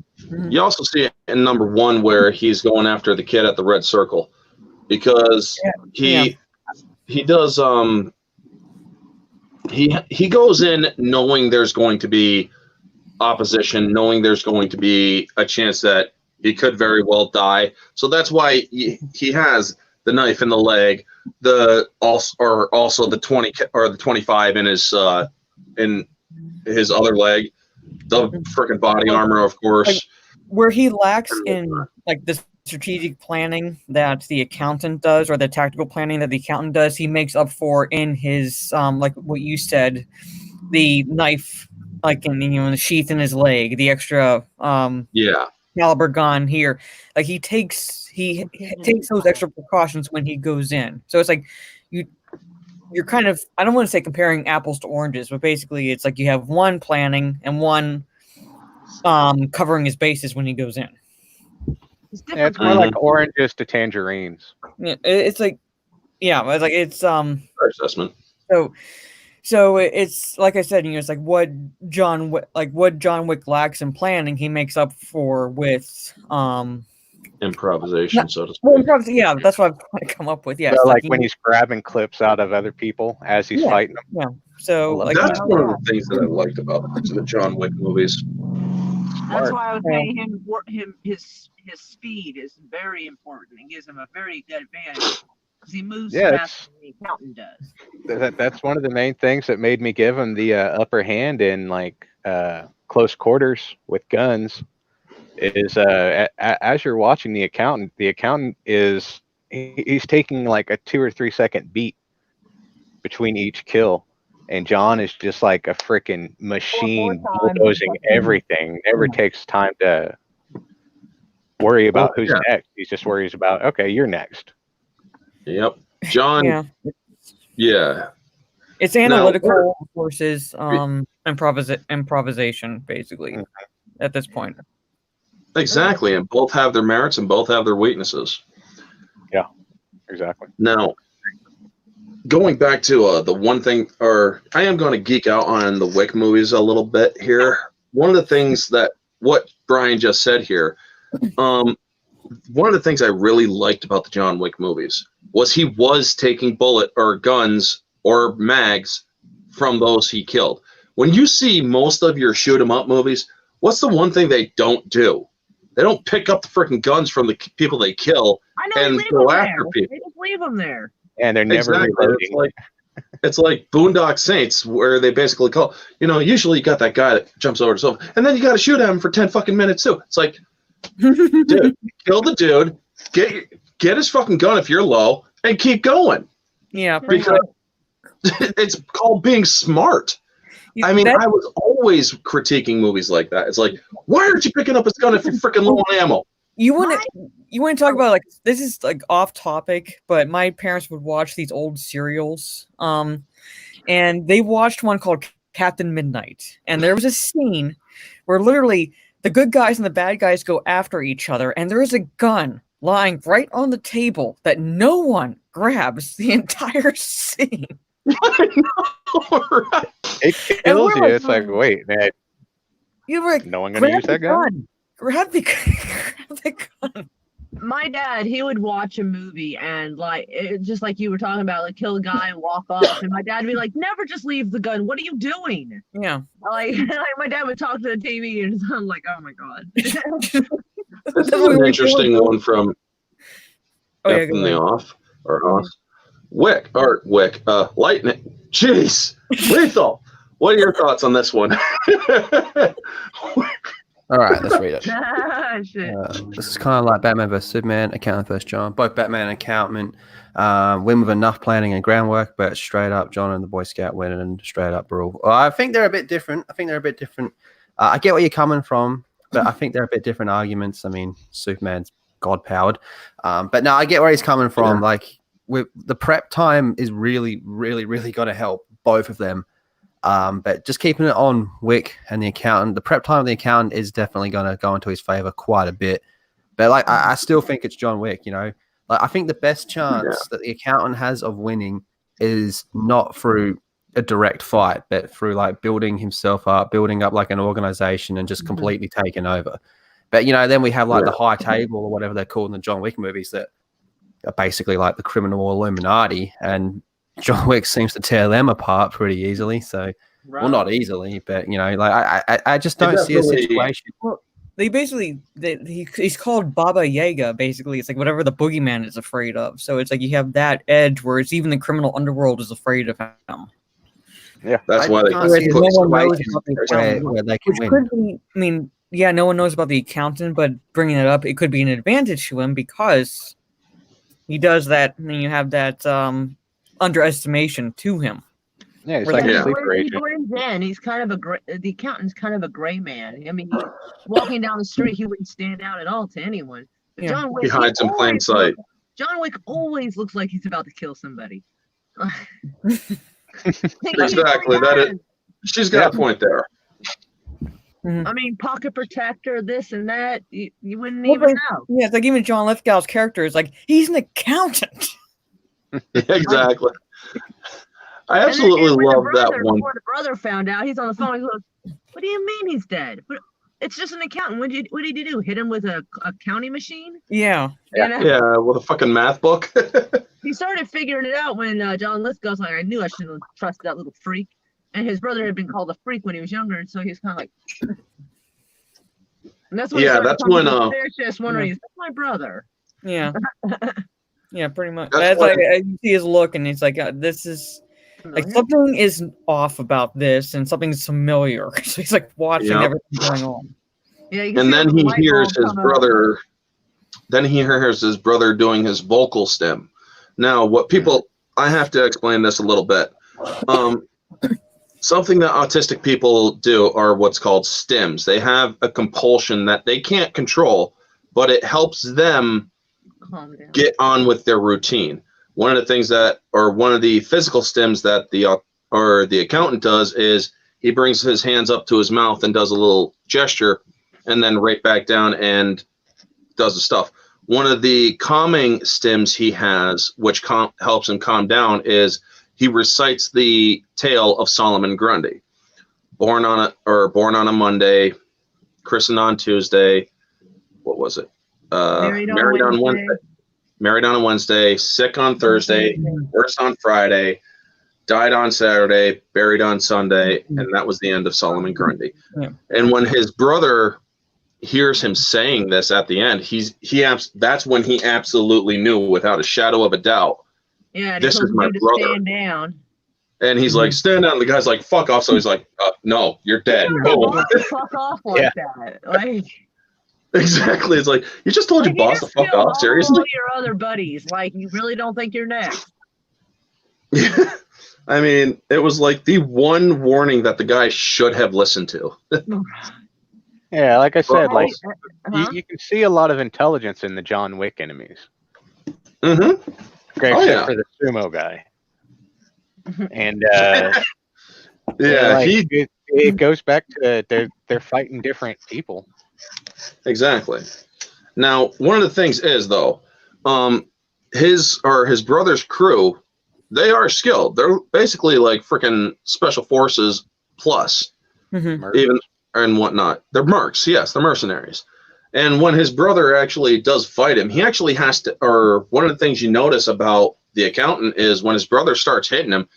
You also see it in number 1 where he's going after the kid at the red circle because he does he goes in knowing there's going to be opposition, knowing there's going to be a chance that he could very well die. So that's why he has the knife in the leg, also the 20 or the 25 in his other leg, the freaking body armor, of course. where he lacks in like the strategic planning that the accountant does, or the tactical planning that the accountant does, he makes up for in his like what you said, the knife, like in the sheath in his leg, the extra caliber gun here. Like he takes those extra precautions when he goes in. So it's like you're kind of, I don't want to say comparing apples to oranges, but basically it's like you have one planning and one covering his bases when he goes in. Yeah, it's more like oranges to tangerines. Yeah, it's like Fair assessment. So it's like I said, it's like what John Wick lacks in planning, he makes up for with improvisation, so to speak. Well, yeah, that's what I come up with. Yeah, So like when he's grabbing clips out of other people as he's fighting them. Yeah. So like, that's one of the things that I liked about the John Wick movies. That's why I was saying his speed is very important. It gives him a very good advantage because he moves faster than the accountant does. That's one of the main things that made me give him the upper hand in like close quarters with guns. Is as you're watching the accountant is he's taking like a 2 or 3 second beat between each kill. And John is just like a freaking machine bulldozing everything. Never takes time to worry about who's next. He just worries about, okay, you're next. Yep. John. Yeah. It's analytical versus improvisation, basically, at this point. Exactly. And both have their merits and both have their weaknesses. Yeah, exactly. Now, going back to the one thing, or I am going to geek out on the Wick movies a little bit here. One of the things that what Brian just said here, one of the things I really liked about the John Wick movies was he was taking bullet or guns or mags from those he killed. When you see most of your shoot 'em up movies, what's the one thing they don't do? They don't pick up the freaking guns from the people they kill I know, and they leave go them after there. people. They just leave them there. And they're never Exactly. reloading. It's like Boondock Saints, where they basically call, usually you got that guy that jumps over to someone, and then you got to shoot at him for 10 fucking minutes too. It's like, dude, kill the dude, get his fucking gun if you're low, and keep going. Yeah, Because it's called being smart. I mean, I was always critiquing movies like that. It's like, why aren't you picking up his gun if you're freaking low on ammo? You want to talk about, like, this is like off topic, but my parents would watch these old serials, and they watched one called Captain Midnight, and there was a scene where literally the good guys and the bad guys go after each other, and there is a gun lying right on the table that no one grabs the entire scene. I know, right? It kills you. It's like, wait, man, You were like, no one gonna use that gun? Grab the gun. My dad, he would watch a movie and just like you were talking about, like kill a guy and walk off. And my dad would be like, never just leave the gun. What are you doing? Yeah. Like my dad would talk to the TV and I'm like, oh my God. This is an interesting one from go the Off or Off. Wick, Lightning. Jeez, Lethal. What are your thoughts on this one? All right, let's read it. Shit. This is kind of like Batman vs Superman, Accountant vs John. Both Batman and Accountant win with enough planning and groundwork, but straight up John and the Boy Scout win and straight up brawl. I think they're a bit different. I get where you're coming from, but I think they're a bit different arguments. I mean, Superman's God powered, but no, I get where he's coming from. Yeah. Like, with the prep time is really, really, really going to help both of them. But just keeping it on Wick and the Accountant, the prep time of the Accountant is definitely going to go into his favor quite a bit. But like, I still think it's John Wick. Like, I think the best chance that the Accountant has of winning is not through a direct fight, but through like building himself up, building up like an organization, and just completely taking over. But then we have like the High Table or whatever they're called in the John Wick movies that are basically like the criminal Illuminati, and John Wick seems to tear them apart pretty easily. So, well, not easily, but like I just don't see a situation. Well, they basically he's called Baba Yaga. Basically, it's like whatever the boogeyman is afraid of. So it's like you have that edge where it's even the criminal underworld is afraid of him. Yeah, that's why they can't see no one knows where they can win. Could be, I mean, yeah, no one knows about the Accountant, but bringing it up, it could be an advantage to him because he does that, and you have that underestimation to him. Yeah, it's like a sleeper He agent. blends in. He's kind of the Accountant's kind of a gray man. I mean, walking down the street, he wouldn't stand out at all to anyone. But John Wick, He hides in plain sight. John Wick always looks like he's about to kill somebody. Exactly. She's got a point there. I mean, pocket protector, this and that. You wouldn't even know. Yeah, it's like even John Lithgow's character is like, he's an accountant. Exactly. I absolutely love that one. Before the brother found out, he's on the phone. He goes, "What do you mean he's dead? But it's just an accountant. What did he do? Hit him with a counting machine?" Yeah. Yeah, with a fucking math book. He started figuring it out when John Lithgow's like, "I knew I shouldn't have trusted that little freak." And his brother had been called a freak when he was younger, and so he was kind of like. And that's when just wondering, is that my brother? Yeah. Yeah, pretty much. That's Like you see his look, and he's like, "This is like something is off about this, and something's familiar." So he's like watching everything going on. Yeah, and then he hears his brother. Then he hears his brother doing his vocal stem. Now, I have to explain this a little bit. Something that autistic people do are what's called stims. They have a compulsion that they can't control, but it helps them get on with their routine. One of the things one of the physical stims that the accountant does is he brings his hands up to his mouth and does a little gesture, and then right back down and does the stuff. One of the calming stims he has, which helps him calm down, is he recites the tale of Solomon Grundy. Born on a Monday, christened on Tuesday. What was it? Married on Wednesday. Married on a Wednesday, sick on Thursday, worse on Friday, died on Saturday, buried on Sunday, and that was the end of Solomon Grundy. Yeah. And when his brother hears him saying this at the end, that's when he absolutely knew without a shadow of a doubt. Yeah, this is my brother. Stand down. And he's like, stand down. The guy's like, fuck off. So he's like, no, you're dead. Fuck off like that. Like, exactly. It's like, you just told your boss to fuck off. Seriously? All your other buddies. Like, you really don't think you're next. I mean, it was like the one warning that the guy should have listened to. Yeah, like I said, you can see a lot of intelligence in the John Wick enemies. Mm-hmm. Except for the sumo guy. And it goes back to they're fighting different people. Exactly. Now, one of the things is though, his brother's crew, they are skilled. They're basically like freaking special forces plus, even and whatnot. They're mercs, yes, they're mercenaries. And when his brother actually does fight him, he actually has to. Or one of the things you notice about the accountant is when his brother starts hitting him,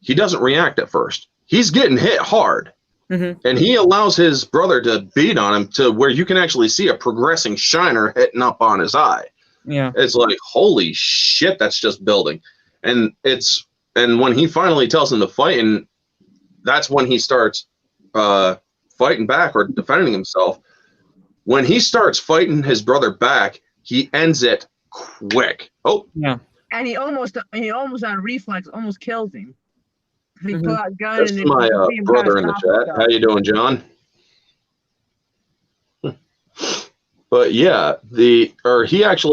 he doesn't react at first. He's getting hit hard. And he allows his brother to beat on him to where you can actually see a progressing shiner hitting up on his eye. Yeah. It's like, holy shit, that's just building. And when he finally tells him to fight, and that's when he starts fighting back or defending himself. When he starts fighting his brother back, he ends it quick. Oh. Yeah. And he almost on reflex almost kills him. He pulled out a gun. That's my brother in the chat. How you doing, John? But yeah, he ends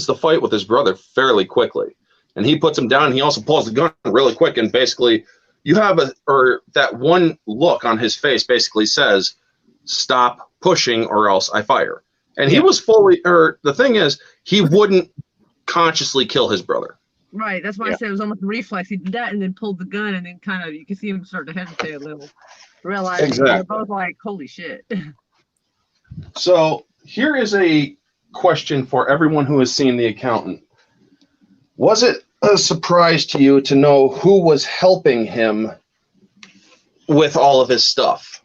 the fight with his brother fairly quickly, and he puts him down. He also pulls the gun really quick, and basically, you have that one look on his face basically says, "Stop pushing, or else I fire." And he was the thing is, he wouldn't consciously kill his brother. Right, that's why I said it was almost a reflex. He did that and then pulled the gun, and then kind of you can see him start to hesitate a little, realize they're both like, "Holy shit!" So here is a question for everyone who has seen The Accountant. Was it a surprise to you to know who was helping him with all of his stuff?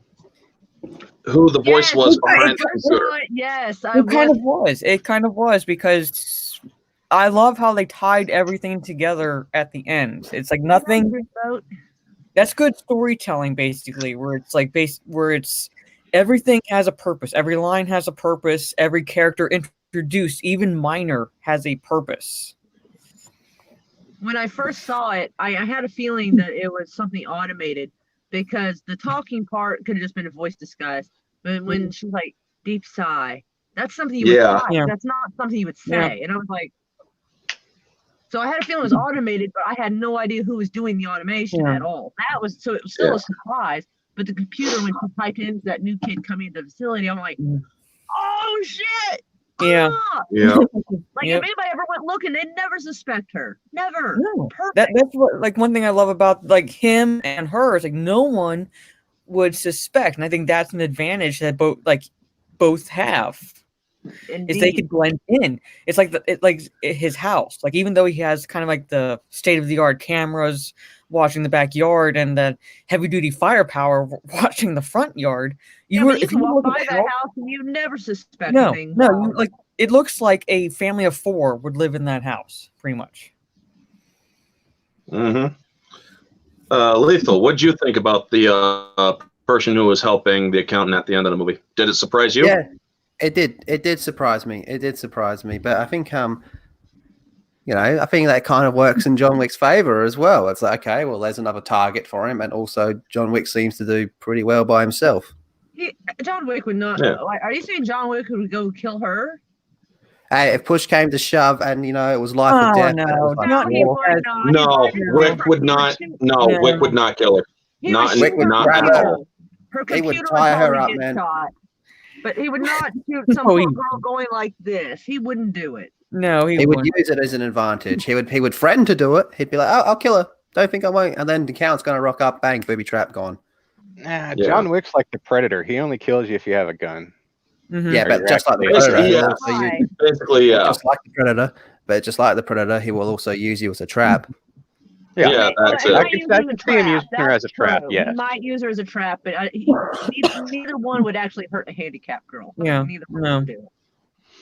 Who the voice was behind the computer? Yes, It kind of was because I love how they tied everything together at the end. It's like nothing. That's good storytelling, basically, where it's like everything has a purpose. Every line has a purpose. Every character introduced, even minor, has a purpose. When I first saw it, I had a feeling that it was something automated because the talking part could have just been a voice disguise. But when she's like, deep sigh, that's something you would type. Yeah. That's not something you would say. Yeah. And I was like, so I had a feeling it was automated, but I had no idea who was doing the automation at all. It was still a surprise. But the computer, when she typed in that new kid coming into the facility, I'm like, oh shit! Yeah. Yeah. Like if anybody ever went looking, they'd never suspect her. Never. No. Perfect. That's what, like, one thing I love about like him and her is like no one would suspect, and I think that's an advantage that both have. Indeed. Is they could blend in. It's like his house. Like even though he has kind of like the state of the art cameras watching the backyard and the heavy duty firepower watching the front yard, if you walk by that house and you never suspect anything. No, like it looks like a family of 4 would live in that house, pretty much. Mm-hmm. Lethal, what'd you think about the person who was helping the accountant at the end of the movie? Did it surprise you? Yeah, it did. It did surprise me. But I think I think that kind of works in John Wick's favor as well. It's like, okay, well, there's another target for him, and also John Wick seems to do pretty well by himself. John Wick would not. Yeah. Are you saying John Wick would go kill her? Hey, if push came to shove, and it was life or death. Wick would not. No, yeah. Wick would not kill her. Wick would not at all. He would tie her up, man. But he would not shoot some poor girl going like this. He wouldn't do it. No, he would use it as an advantage. He would threaten to do it. He'd be like, "Oh, I'll kill her. Don't think I won't." And then the count's going to rock up, bang, booby trap gone. John Wick's like the Predator. He only kills you if you have a gun. Yeah, Or but just like the directly. predator, Yeah. he'll also use, Basically, yeah. just like the predator, but just like the predator, he will also use you as a trap. Yeah. Yeah, Okay, well, that's he it. might I can- use I her as can a see him trap. using her as a That's trap, true. yes. He might use her as a trap, but neither one would actually hurt a handicapped girl. Yeah, Neither one no. would do it.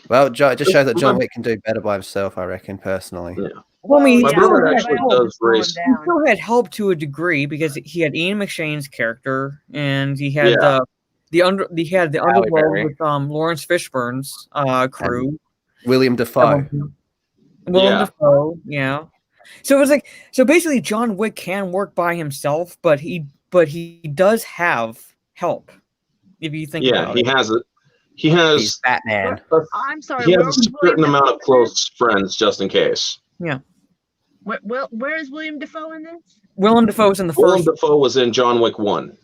Well, it just shows that John Wick can do better by himself, I reckon, personally. Yeah. Well, I mean, My he brother still had actually help. does race. He still had help to a degree because he had Ian McShane's character, and he had Yeah. the Halle underworld Berry. with Lawrence Fishburne's crew. William Dafoe. Willem Yeah. Dafoe, yeah. So it was like, so basically, John Wick can work by himself, but he does have help. If you think Yeah, about he it. has it. He He's has Batman. I'm sorry. he has where a was certain William amount Dafoe of in close friends just in case. Where is William Dafoe in this? Willem Dafoe's in the Willem first. Dafoe was in John Wick 1.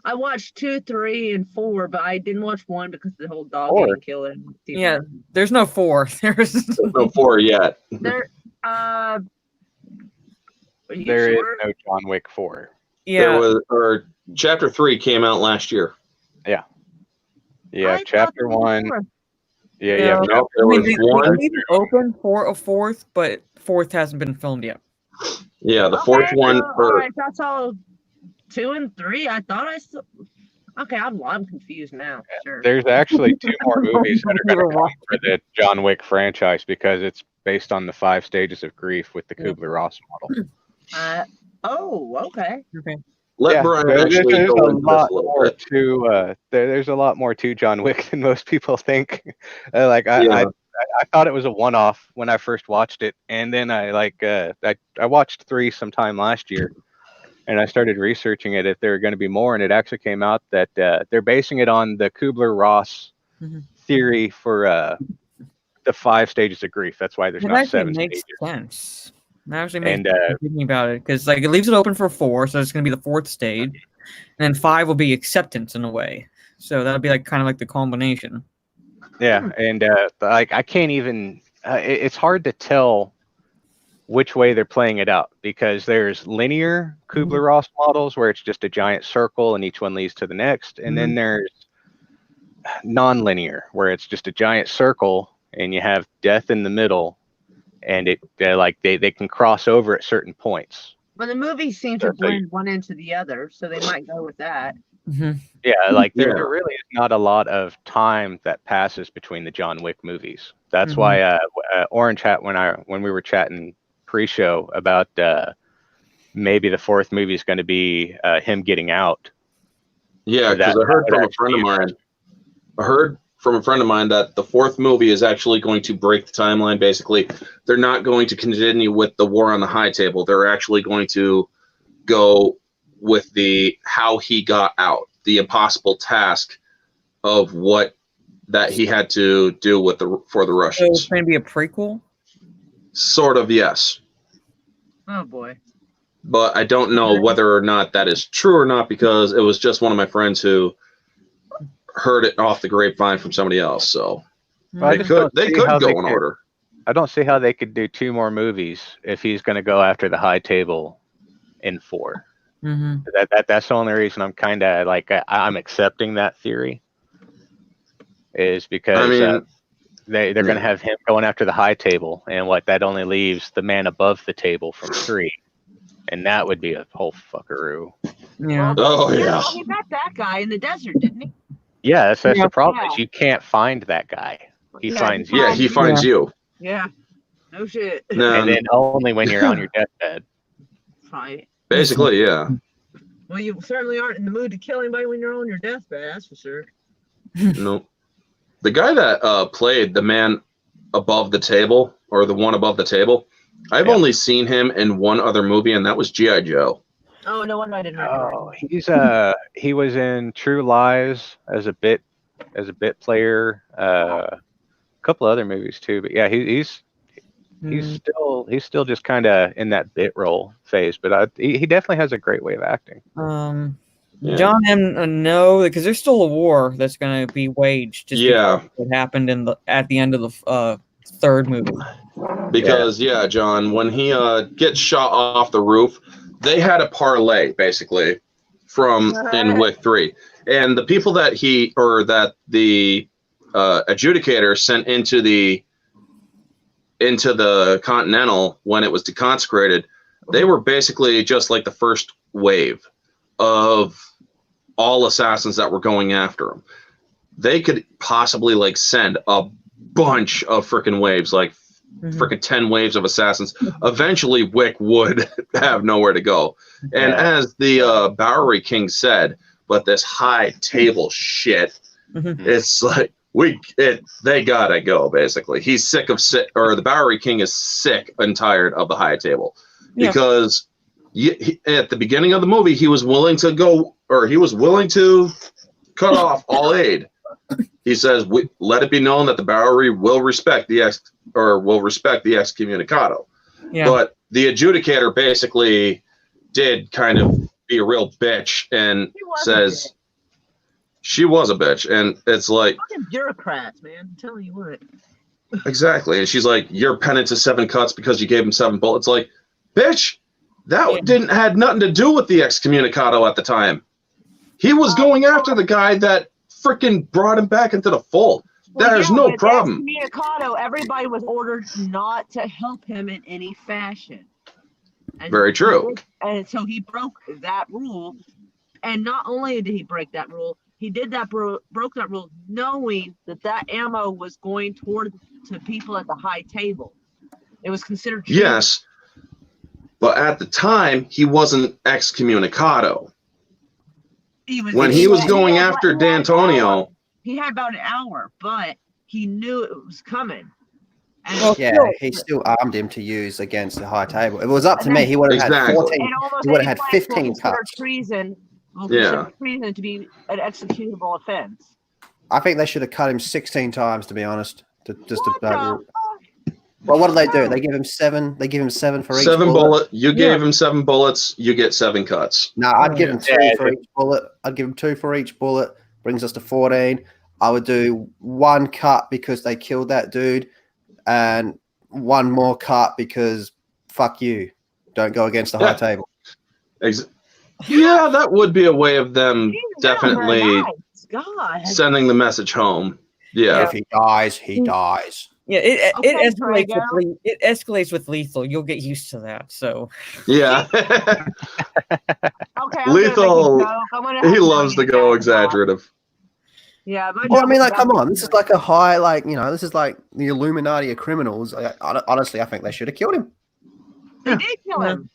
I watched 2, 3, and 4, but I didn't watch 1 because the whole dog 4? getting killed. And Yeah, there's no 4. There's There's no 4 yet. there. Are you There is sure? no John Wick 4. There yeah. was chapter 3 came out last year. You I have thought chapter there was 1. 4. Yeah, you No. have No, there I mean, was they one. leave it open for a 4th, but 4th hasn't been filmed yet. Yeah, the fourth one. All right, that's all. 2 and 3. I thought I still. Okay, I'm confused now. Sure. There's actually 2 more movies that are going Never to come watched for the John Wick franchise because it's based on the 5 stages of grief with the Yeah. Kubler-Ross model. Oh, okay. Let Brian there's actually a go into this lot a little more bit. to there's a lot more to John Wick than most people think. Yeah. I thought it was a one-off when I first watched it, and then I watched 3 sometime last year, and I started researching it if there were going to be more, and it actually came out that they're basing it on the Kubler-Ross Mhm. theory for the 5 stages of grief. That's why there's It not actually 7 makes stages. sense. It actually makes And sense thinking about it because like it leaves it open for 4, so it's going to be the 4th stage, and then 5 will be acceptance in a way. So that'll be like kind of like the combination. yeah, and like I can't even. It's hard to tell which way they're playing it out because there's linear Kubler-Ross models where it's just a giant circle and each one leads to the next, and then there's non-linear where it's just a giant circle and you have death in the middle, and they can cross over at certain points. But the movies seem to blend one into the other, so they might go with that. Yeah, like Yeah. there really is not a lot of time that passes between the John Wick movies. That's why Orange Hat when we were chatting pre-show about maybe the 4th movie is going to be him getting out. Yeah, because That I heard would from a actually friend of be mine. I heard from a friend of mine that the 4th movie is actually going to break the timeline. Basically, they're not going to continue with the war on the high table. They're actually going to go with the how he got out, the impossible task of what that he had to do with for the So Russians. it's going to be a prequel. Sort of, yes. Oh boy. But I don't know whether or not that is true or not because it was just one of my friends who heard it off the grapevine from somebody else. So Well, I they just don't could see how go they in could- order. I don't see how they could do 2 more movies if he's going to go after the high table in 4. That's the only reason I'm kind of like I'm accepting that theory is because I mean, they're going to have him going after the high table, and that only leaves the man above the table from 3, and that would be a whole fuckeroo. Yeah. Oh yeah. Well, he met that guy in the desert, didn't he? Yeah, that's Yeah. the problem is you can't find that guy. He Yeah, finds you, Yeah, he finds you. Yeah. No shit. and then only when you're on your deathbed. Right. Basically, yeah. Well, you certainly aren't in the mood to kill anybody when you're on your deathbed. That's for sure. No. The guy that played the man above the table, or the one above the table, I've only seen him in one other movie, and that was G.I. Joe. Oh, no wonder I didn't recognize Oh, he was in True Lies as a bit player, a couple other movies too. But yeah, he's still just kind of in that bit role phase. But he definitely has a great way of acting. Yeah. John M. No, because there's still a war that's going to be waged. Just Yeah. because what happened at the end of the 3rd movie. Because, yeah, John, when he gets shot off the roof, they had a parlay, basically. from in Wick 3. And the people that the adjudicator sent into the Continental when it was deconsecrated, they were basically just like the first wave of all assassins that were going after him. They could possibly like send a bunch of freaking waves, like freaking 10 waves of assassins. Eventually Wick would have nowhere to go. And as the Bowery King said, but this high table shit, it's like they gotta go. Basically, he's sick of the Bowery King is sick and tired of the high table because at the beginning of the movie he was willing to cut off all aid. He says, "Let it be known that the Bowery will respect the excommunicado." Yeah. But the adjudicator basically did kind of be a real bitch and says she was a bitch, and it's like fucking bureaucrats, man. I'm telling you what. Exactly, and she's like, "Your penance is 7 cuts because you gave him 7 bullets." Like, bitch, that had nothing to do with the excommunicado at the time. He was going after the guy that freaking brought him back into the fold. There's no problem. Excommunicado, everybody was ordered not to help him in any fashion. And very true. And so he broke that rule. And not only did he break that rule, he did that broke that rule knowing that ammo was going to people at the high table. It was considered treason. Yes. But at the time, he wasn't excommunicado. When he was going after D'Antonio, he had about an hour, but he knew it was coming. And he still armed him to use against the high table. If it was up to me, he would have had 14. He would have had 15 cuts. Treason to be an executable offense. I think they should have cut him 16 times, to be honest. Well, what do they do? They give him 7. They give him 7 for each 7 bullet. You gave him 7 bullets. You get 7 cuts. No, I'd give him 2 for each bullet. I'd give him 2 for each bullet. Brings us to 14. I would do 1 cut because they killed that dude, and 1 more cut because fuck you. Don't go against the high table. Yeah, that would be a way of them definitely sending the message home. Yeah. If he dies, he dies. Yeah, it escalates with lethal. You'll get used to that. So yeah. Lethal. He loves to go exaggerative. Yeah, well, I mean, like, come on. This is like a high, like, this is like the Illuminati of criminals. Honestly, I think they should have killed him. They did kill him.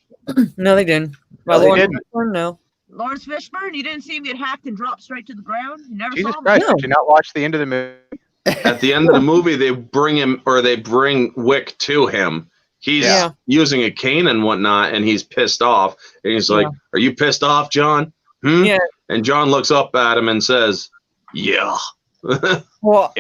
No, they didn't. Well, they didn't. No. Lawrence Fishburne, you didn't see him get hacked and drop straight to the ground? You never Jesus saw him? Christ, did you not watch the end of the movie? At the end of the movie, they bring Wick to him. He's using a cane and whatnot, and he's pissed off. And he's like, "Are you pissed off, John?" Yeah. And John looks up at him and says, "Yeah." Well, what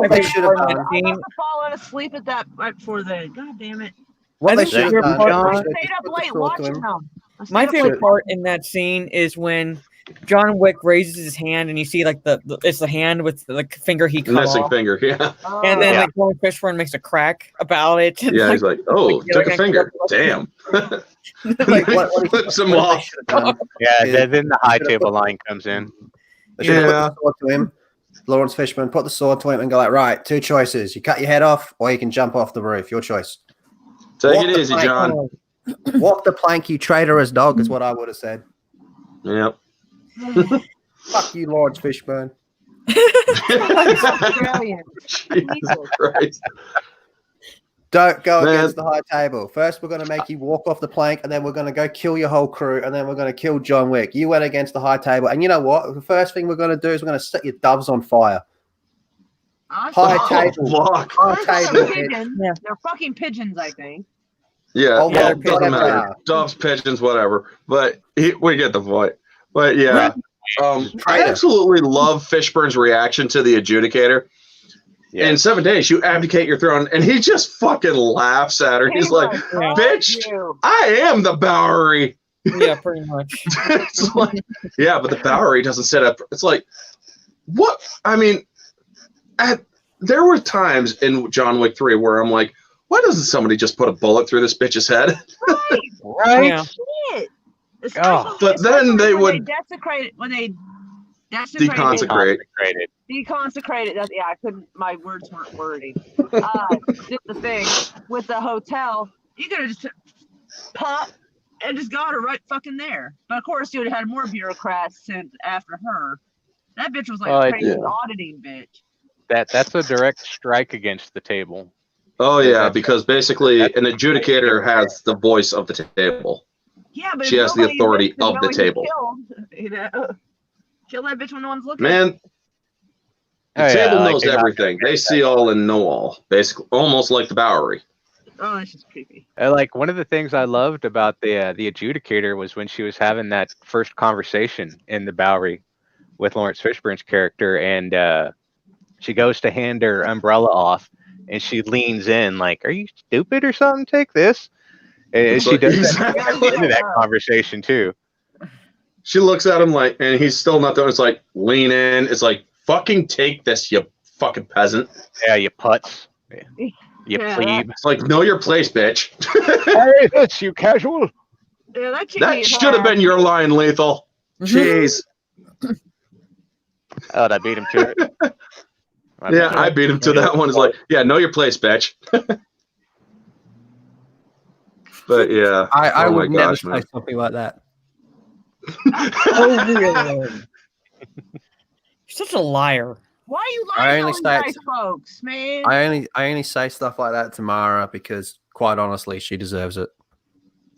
they should have done. I must have fallen asleep at that right before then. God damn it. What they should have done. I stayed up late watching them. My favorite part in that scene is when John Wick raises his hand and you see like it's the hand with the finger he cut missing off. finger, yeah. And then like Lawrence Fishburne makes a crack about it. Yeah, he's like, "Oh, took a finger. Damn." Like, what flips him off. Yeah, then the high table line comes in. They should have put the sword to him. Lawrence Fishburne put the sword to him and go like, "Right, 2 choices. You cut your head off or you can jump off the roof. Your choice." Take it easy, John. Walk the plank, you traitorous dog, is what I would have said. Yep. Fuck you, Lawrence Fishburne. Jesus Christ. Don't go against the high table. First, we're going to make you walk off the plank, and then we're going to go kill your whole crew, and then we're going to kill John Wick. You went against the high table, and you know what? The first thing we're going to do is we're going to set your doves on fire. High table. They're fucking pigeons, I think. Yeah, doesn't matter. Doves, pigeons, whatever. But we get the point. But yeah, I absolutely love Fishburne's reaction to the adjudicator. Yeah. In 7 days, you abdicate your throne, and he just fucking laughs at her. He's like, "Bitch, I am the Bowery." Yeah, pretty much. It's like, yeah, but the Bowery doesn't set up. It's like, what? I mean, there were times in John Wick 3 where I'm like, why doesn't somebody just put a bullet through this bitch's head? Right. Yeah. Shit. Oh. But then they would deconsecrate. deconsecrate. Yeah, I couldn't. My words weren't wordy. Just the thing with the hotel, you could have just pop and just got her right fucking there. But of course, you would have had more bureaucrats sent after her. That bitch was like a crazy auditing bitch. That's a direct strike against the table. Oh yeah, because basically an adjudicator has the voice of the table. Yeah, but she has the authority of the table. Kill that bitch when no one's looking. Man, the table knows everything. They see all and know all, basically, almost like the Bowery. Oh, that's just creepy. Like one of the things I loved about the adjudicator was when she was having that first conversation in the Bowery with Lawrence Fishburne's character, and she goes to hand her umbrella off, and she leans in like, "Are you stupid or something? Take this." And she does that conversation too. She looks at him like, and he's still not there. It's like, lean in. It's like, fucking take this, you fucking peasant. Yeah, you putz. You plebe. It's like, know your place, bitch. Hey, that's you casual. Yeah, that should have been your line, Lethal. Jeez. Oh, I beat him to it. I beat him to that one. It's like, yeah, know your place, bitch. But yeah, I would never say something like that. Oh, really? You're such a liar. Why are you lying on nice folks, man? I only say stuff like that to Mara because, quite honestly, she deserves it.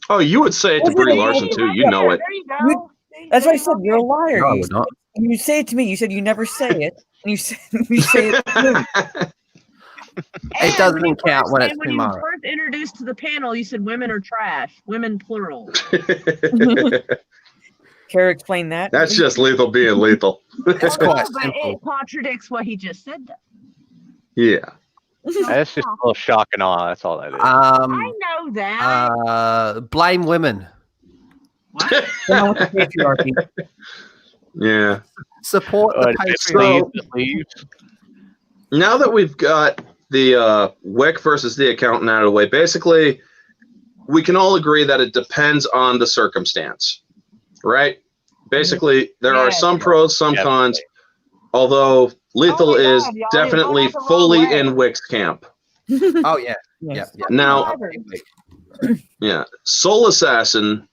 Oh, you would say it to Brie Larson too. You know it. There you go. That's why I said you're a liar. No, not. You say it to me. You said you never say it. And you say it to me. It doesn't count when it's when you were first introduced to the panel, you said women are trash. Women plural. Care to explain that? That's just Lethal being lethal. It's quite but simple. it contradicts what he just said, though. Yeah. That's just a little shock and awe. That's all that is. I know that. Blame women. What? The patriarchy. Yeah. Support the patriarchy. Now that we've got the Wick versus the accountant out of the way, basically, we can all agree that it depends on the circumstance, right? Basically, there are some pros, some cons, although Lethal is definitely fully in Wick's camp. Oh, yeah. Yeah. Now, Soul Assassin,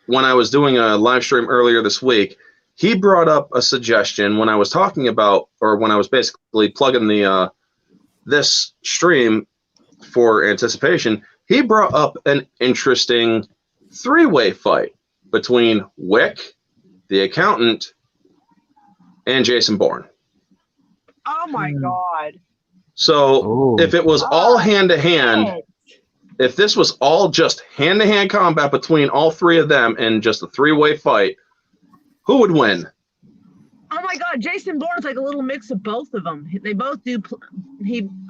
when I was doing a live stream earlier this week, he brought up a suggestion when I was talking about, or when I was basically plugging the this stream for anticipation. He brought up an interesting three-way fight between Wick, the accountant, and Jason Bourne. Oh my God. So if it was all hand-to-hand, if this was all just hand-to-hand combat between all three of them and just a three-way fight, who would win? Oh my God, Jason Bourne's like a little mix of both of them. They both do.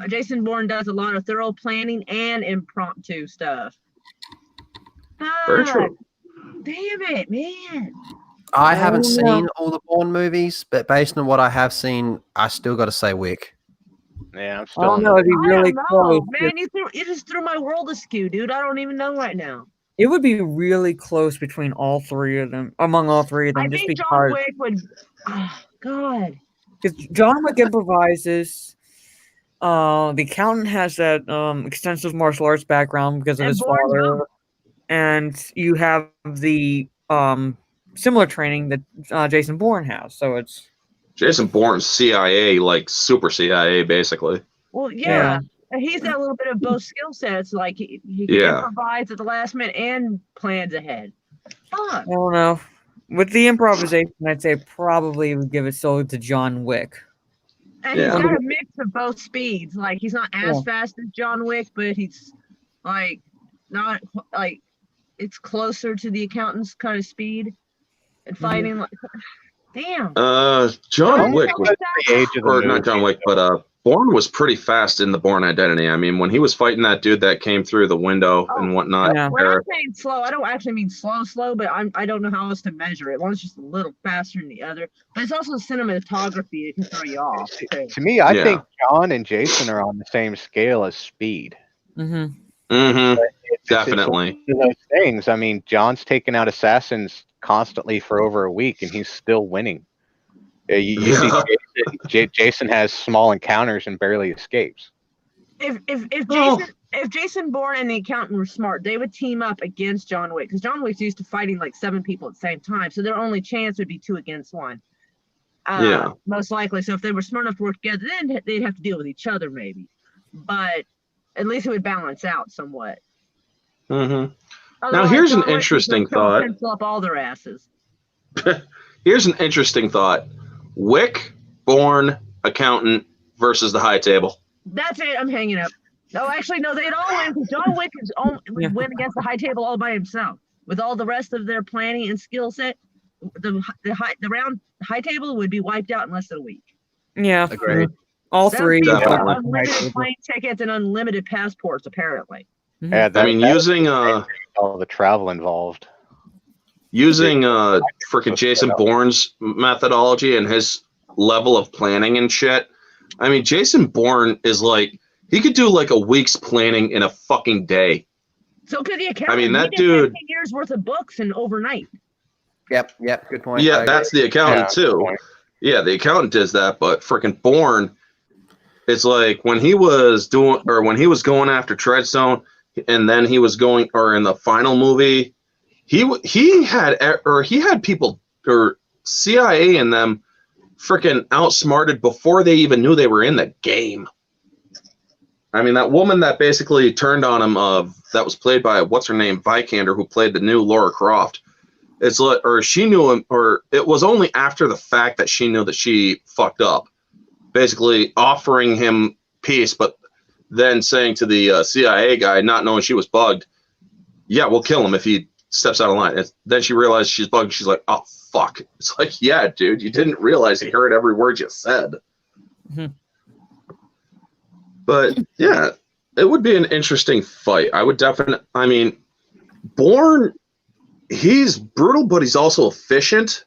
Jason Bourne does a lot of thorough planning and impromptu stuff. Very true. Damn it, man. I haven't seen all the Bourne movies, but based on what I have seen, I still got to say Wick. Yeah, I'm still. Oh no, it'd be really close. Man, you just threw my world askew, dude. I don't even know right now. It would be really close between all three of them, among all three of them. I just think because John Wick would. Oh, God. Because John Wick improvises. The accountant has that extensive martial arts background because of his father, and you have the similar training that Jason Bourne has. So it's Jason Bourne's CIA, like super CIA, basically. Well, yeah. He's got a little bit of both skill sets. Like he can improvise at the last minute and plans ahead. Fuck. I don't know. With the improvisation, I'd say probably would give it solely to John Wick. And he's got a mix of both speeds. Like he's not as fast as John Wick, but he's like not like it's closer to the accountant's kind of speed and fighting. Like, damn. John Wick was not John Wick, but Bourne was pretty fast in the Bourne Identity. I mean, when he was fighting that dude that came through the window and whatnot. Yeah. When I'm saying slow, I don't actually mean slow, but I don't know how else to measure it. One's just a little faster than the other. But it's also cinematography that can throw you off. To me, I think John and Jason are on the same scale as speed. Mm-hmm. Mm-hmm. It's Definitely. one of those things. I mean, John's taken out assassins constantly for over a week, and he's still winning. You see, Jason has small encounters and barely escapes. If Jason Bourne and the accountant were smart, they would team up against John Wick, because John Wick's used to fighting like 7 people at the same time, so their only chance would be 2 against 1. Yeah. Most likely. So if they were smart enough to work together, then they'd have to deal with each other maybe, but at least it would balance out somewhat. Mm-hmm. Now Otherwise, here's an John Wick interesting would just thought. pencil up all their asses. Here's an interesting thought. Wick, Bourne, accountant versus the high table. That's it. I'm hanging up. No, actually, no. They'd all win, because John Wick would win against the high table all by himself. With all the rest of their planning and skill set, the round high table would be wiped out in less than a week. Yeah. Agreed. All That would three. be Definitely. unlimited plane tickets and unlimited passports, apparently. Yeah, I mean, using all the travel involved. Freaking Jason Bourne's methodology and his level of planning and shit. I mean, Jason Bourne is like, he could do like a week's planning in a fucking day. So could the accountant. I mean, that he did dude. 15 years worth of books in overnight. Yep. Good point. Yeah, that's the accountant Yeah, too. Yeah, the accountant does that, but freaking Bourne, it's like when he was going after Treadstone, and then he was going, or in the final movie, he had people or CIA and them freaking outsmarted before they even knew they were in the game. I mean, that woman that basically turned on him, that was played by what's her name, Vikander, who played the new Laura Croft. It's like, or she knew him, or it was only after the fact that she knew that she fucked up, basically offering him peace, but then saying to the CIA guy, not knowing she was bugged, yeah, we'll kill him if he steps out of line. Then she realized she's bugged. She's like, oh, fuck. It's like, yeah, dude, you didn't realize he heard every word you said. Mhm. But yeah, it would be an interesting fight. I would definitely, I mean, Bourne, he's brutal, but he's also efficient.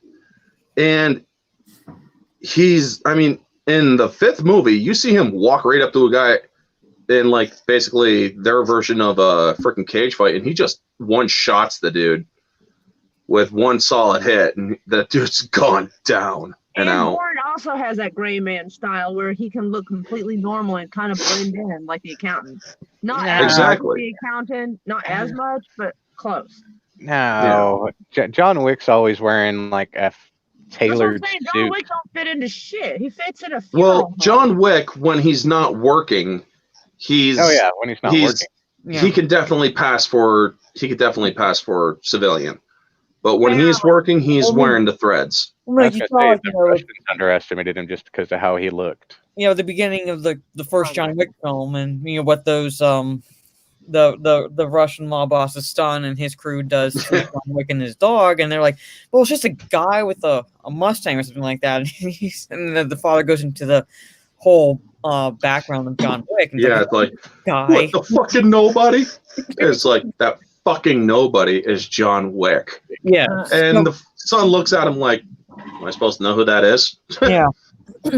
And I mean, in the 5th movie, you see him walk right up to a guy in like basically their version of a freaking cage fight, and he just one-shots the dude with one solid hit, and the dude's gone down and out. Bourne also has that gray man style where he can look completely normal and kind of blend in like the accountant. Not as Exactly. much as the accountant, not as much, but close. No, John Wick's always wearing like a tailored That's what I'm saying. suit. John Wick don't fit into shit. He fits in a funeral Well, home. John Wick, when he's not working, when he's not working. Yeah. he could definitely pass for civilian. But when he's working, he's wearing the threads. I Like was you gonna saw, say, the Russians underestimated him just because of how he looked. the beginning of the first John Wick film, and what those the Russian mob boss's son and his crew does to John Wick and his dog, and they're like, well, it's just a guy with a Mustang or something like that, and then the father goes into the whole background of John Wick. And Yeah, it's like, guy. what, the fucking nobody? It's like, that fucking nobody is John Wick. Yeah. And the son looks at him like, am I supposed to know who that is? Yeah. How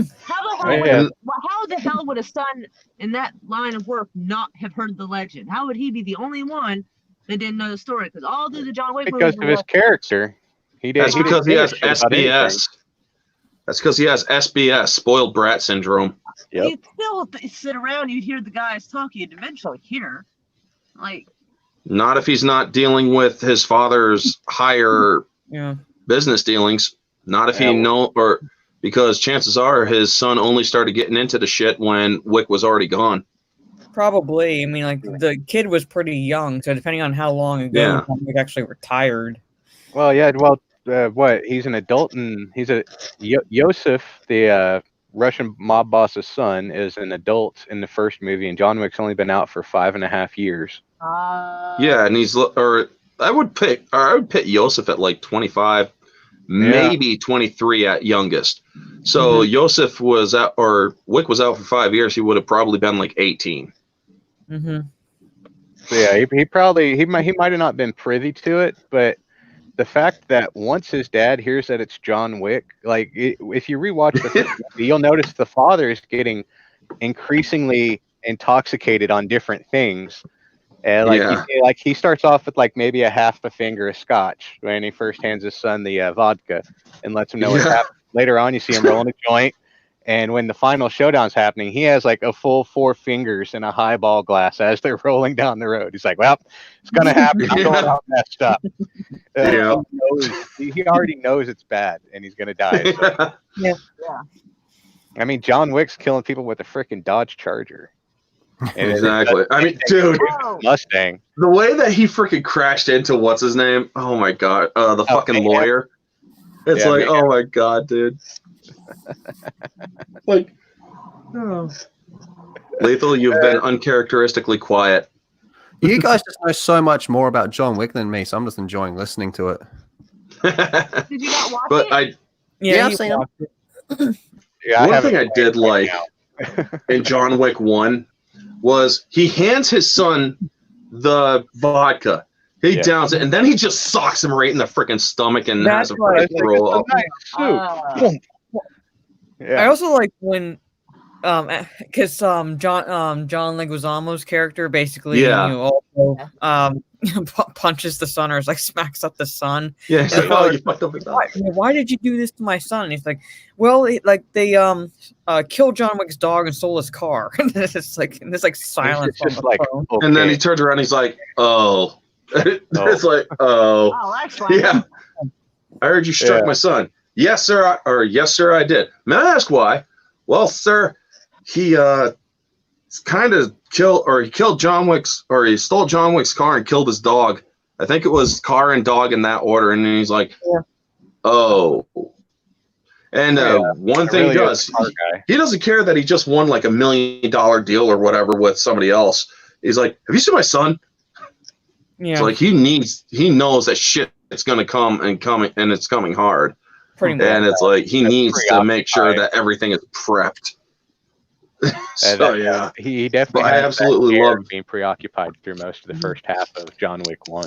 the hell would a son in that line of work not have heard the legend? How would he be the only one that didn't know the story? Because all through the John Wick Because movies, of his character. That's because he has SBS. That's because he has SBS, spoiled brat syndrome. Yep. you'd still sit around, you'd hear the guys talking, you'd eventually hear. Like, Not if he's not dealing with his father's higher business dealings. Not if because chances are his son only started getting into the shit when Wick was already gone. Probably. I mean, like, the kid was pretty young, so depending on how long ago John Wick actually retired. Well, yeah. Well, he's an adult, and he's Yosef, the Russian mob boss's son, is an adult in the first movie, and John Wick's only been out for 5.5 years. Yeah, and I would pit Yosef at like 25, maybe 23 at youngest. So Yosef was out, or Wick was out for 5 years. He would have probably been like 18. Mm-hmm. So yeah, he might have not been privy to it, but the fact that once his dad hears that it's John Wick, like if you rewatch the first movie, you'll notice the father is getting increasingly intoxicated on different things, And like Yeah. he starts off with like maybe a half a finger of scotch when he first hands his son the vodka and lets him know what's Yeah. happening. Later on, you see him rolling a joint, and when the final showdown's happening, he has like a full 4 fingers in a highball glass as they're rolling down the road. He's like, "Well, it's gonna happen. I'm going out messed up." Yeah. He already knows it's bad and he's gonna die. So. Yeah. I mean, John Wick's killing people with a freaking Dodge Charger. And Exactly. I mean, dude, Mustang. the way that he freaking crashed into what's his name? Oh my god, the fucking lawyer. It's like, oh my god, dude. Like, oh. Lethal, you've been uncharacteristically quiet. You guys just know so much more about John Wick than me, so I'm just enjoying listening to it. Did you not watch But it? Yeah, I've you seen it. watched it. Yeah, one thing I did like in John Wick 1 was he hands his son the vodka. He downs it, and then he just socks him right in the freaking stomach and That's has a right. freaking throw up. Ah. I also like when, because John Leguizamo's character basically, also punches the son or like smacks up the son. Yeah, he's like, oh, you fucked up his dog. Why did you do this to my son? And he's like, well, they killed John Wick's dog and stole his car. And it's like silence on just the like, phone. okay. And then he turns around, and he's like, oh. It's like, oh. Oh, that's funny. Yeah. I heard you struck my son. Yes, sir. Yes, sir, I did. May I ask why? Well, sir, he kind of killed John Wick's, or he stole John Wick's car and killed his dog. I think it was car and dog in that order. And he's like, oh. And one thing he does, he doesn't care that he just won like $1 million deal or whatever with somebody else. He's like, have you seen my son? Yeah, It's like he knows that shit is gonna come and it's coming hard. pretty much. And it's like he needs to make sure that everything is prepped. So yeah, he definitely. But I absolutely love being preoccupied through most of the first half of John Wick 1.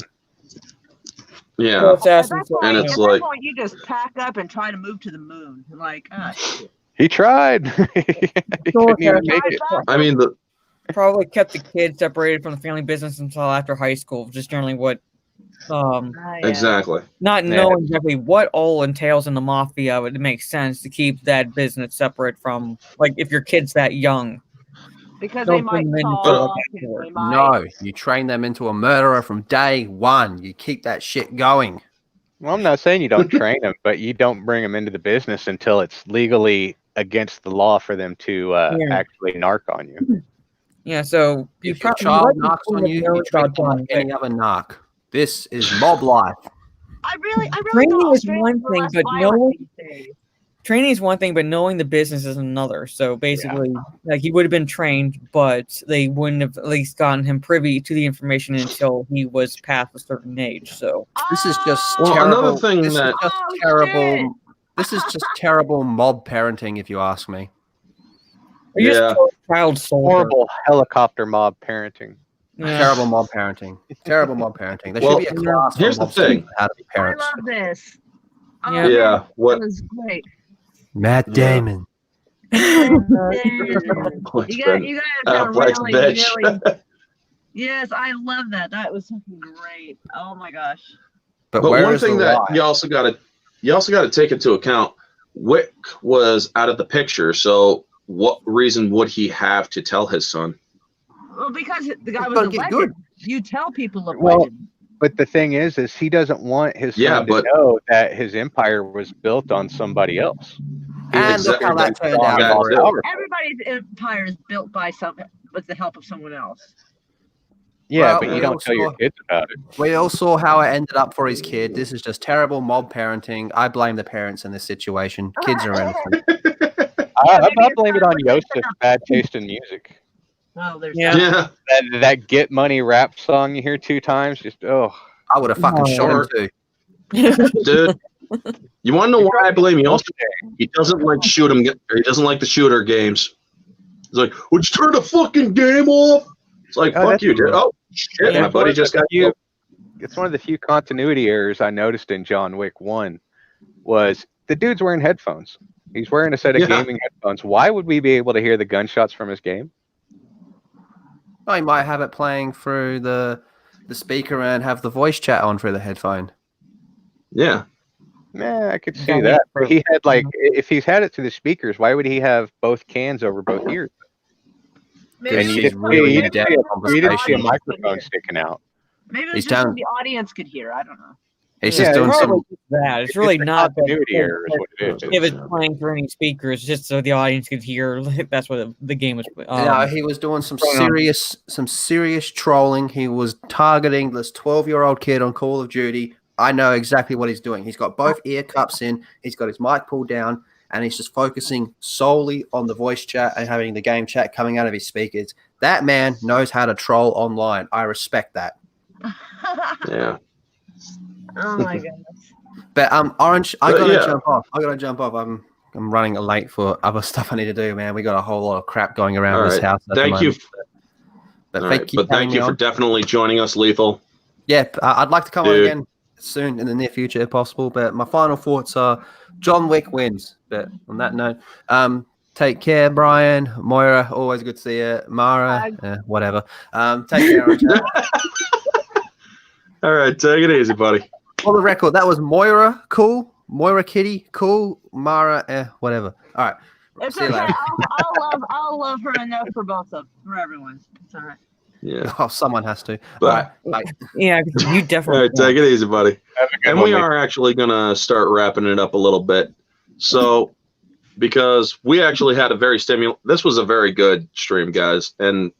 Yeah, Well, it's At asking that for- point, And it's at like- that point, you just pack up and try to move to the moon. Like, shit. He tried. He couldn't even make it. I mean probably kept the kids separated from the family business until after high school. Just generally what, Yeah. exactly. not Yeah. knowing exactly what all entails in the mafia, it makes sense to keep that business separate from, like, if your kid's that young. Because Don't they might bring them into talk. the They might, No, you train them into a murderer from day one. You keep that shit going. Well, I'm not saying you don't train them, but you don't bring them into the business until it's legally against the law for them to actually narc on you. Yeah, so If your child knocks on you, you treat them like any other narc. This is mob life. I really Training thought is Australians one were thing, less but violent knowing- these days. training is one thing, but knowing the business is another. So basically, like, he would have been trained, but they wouldn't have at least gotten him privy to the information until he was past a certain age. So This is just Well, terrible. another thing this that- is just Oh, terrible. shit. This is just terrible mob parenting, if you ask me. or you Yeah. just kill a child soldier. Horrible helicopter mob parenting. Yeah. Terrible mob parenting. Terrible mob parenting. There Well, should be a class. here's on the thing. mob how to be I parents. love this. Oh, Yeah. man, Yeah, what? That was great. Matt Yeah. Damon. You guys are Black's really, bitch. really. Yes, I love that. That was fucking great. Oh my gosh. But But where one is thing the that lie? you also got to take into account, Wick was out of the picture. So what reason would he have to tell his son? Well, because the guy was Gotta a get legend. good. You tell people a Well, legend. But the thing is he doesn't want his Yeah, son to but- know that his empire was built on somebody else. And look how that turned Exactly. out. for him. Everybody's empire is built by with the help of someone else. Yeah, Well, but we you don't tell your also- kids about it. We all saw how it ended up for his kid. This is just terrible mob parenting. I blame the parents in this situation. Kids are innocent. I blame it on Yosef's bad taste in music. Well, there's Yeah. Yeah, That Get Money rap song you hear 2 times, just I would have fucking shot him too. dude. You want to know why I blame you? Also, he doesn't like shoot 'em. He doesn't like the shooter games. He's like, "Would you turn the fucking game off?" It's like, Oh, "Fuck that's you, dude." cool. Oh shit, Yeah, my buddy just got you. killed. It's one of the few continuity errors I noticed in John Wick 1 was the dude's wearing headphones. He's wearing a set of Yeah. gaming headphones. Why would we be able to hear the gunshots from his game? Oh, you might have it playing through the speaker and have the voice chat on through the headphone. Yeah. Yeah, I could see Don't that. need- He had like, if he's had it through the speakers, why would he have both cans over both ears? Maybe Because it was he's just really you in didn't depth see a conversation. microphone sticking out. Maybe it was He's just so down. the audience could hear. I don't know. He's Yeah, just doing it's some. probably just that. It's really the not that continuity error is what it is. if it's playing through any speakers, just so the audience could hear. That's what the game was. No, he was doing some going on. serious trolling. He was targeting this 12-year-old kid on Call of Duty. I know exactly what he's doing. He's got both ear cups in. He's got his mic pulled down, and he's just focusing solely on the voice chat and having the game chat coming out of his speakers. That man knows how to troll online. I respect that. Yeah. Oh my goodness. But Orange, I But, gotta yeah. jump off. I'm running late for other stuff I need to do, man. We got a whole lot of crap going around All this right. house. At the Thank you. moment. But All thank right. you, But thank you for definitely joining us, Lethal. Yeah, I'd like to come on Dude. again soon in the near future if possible. But my final thoughts are John Wick wins. But on that note, take care, Brian, Moira. Always good to see you, Mara. Whatever. Take care. Orange. All right. Take it easy, buddy. For the record, that was Moira. Cool. Moira Kitty. Cool. Mara. Whatever. All right. It's See you okay. later. I'll love her enough for for everyone. It's all right. Yeah. Oh, someone has to. But All right. Bye. Yeah, you all definitely. right. Take it easy, buddy. Have a good And one, we mate. are actually going to start wrapping it up a little bit. So, because we actually had a very this was a very good stream, guys. And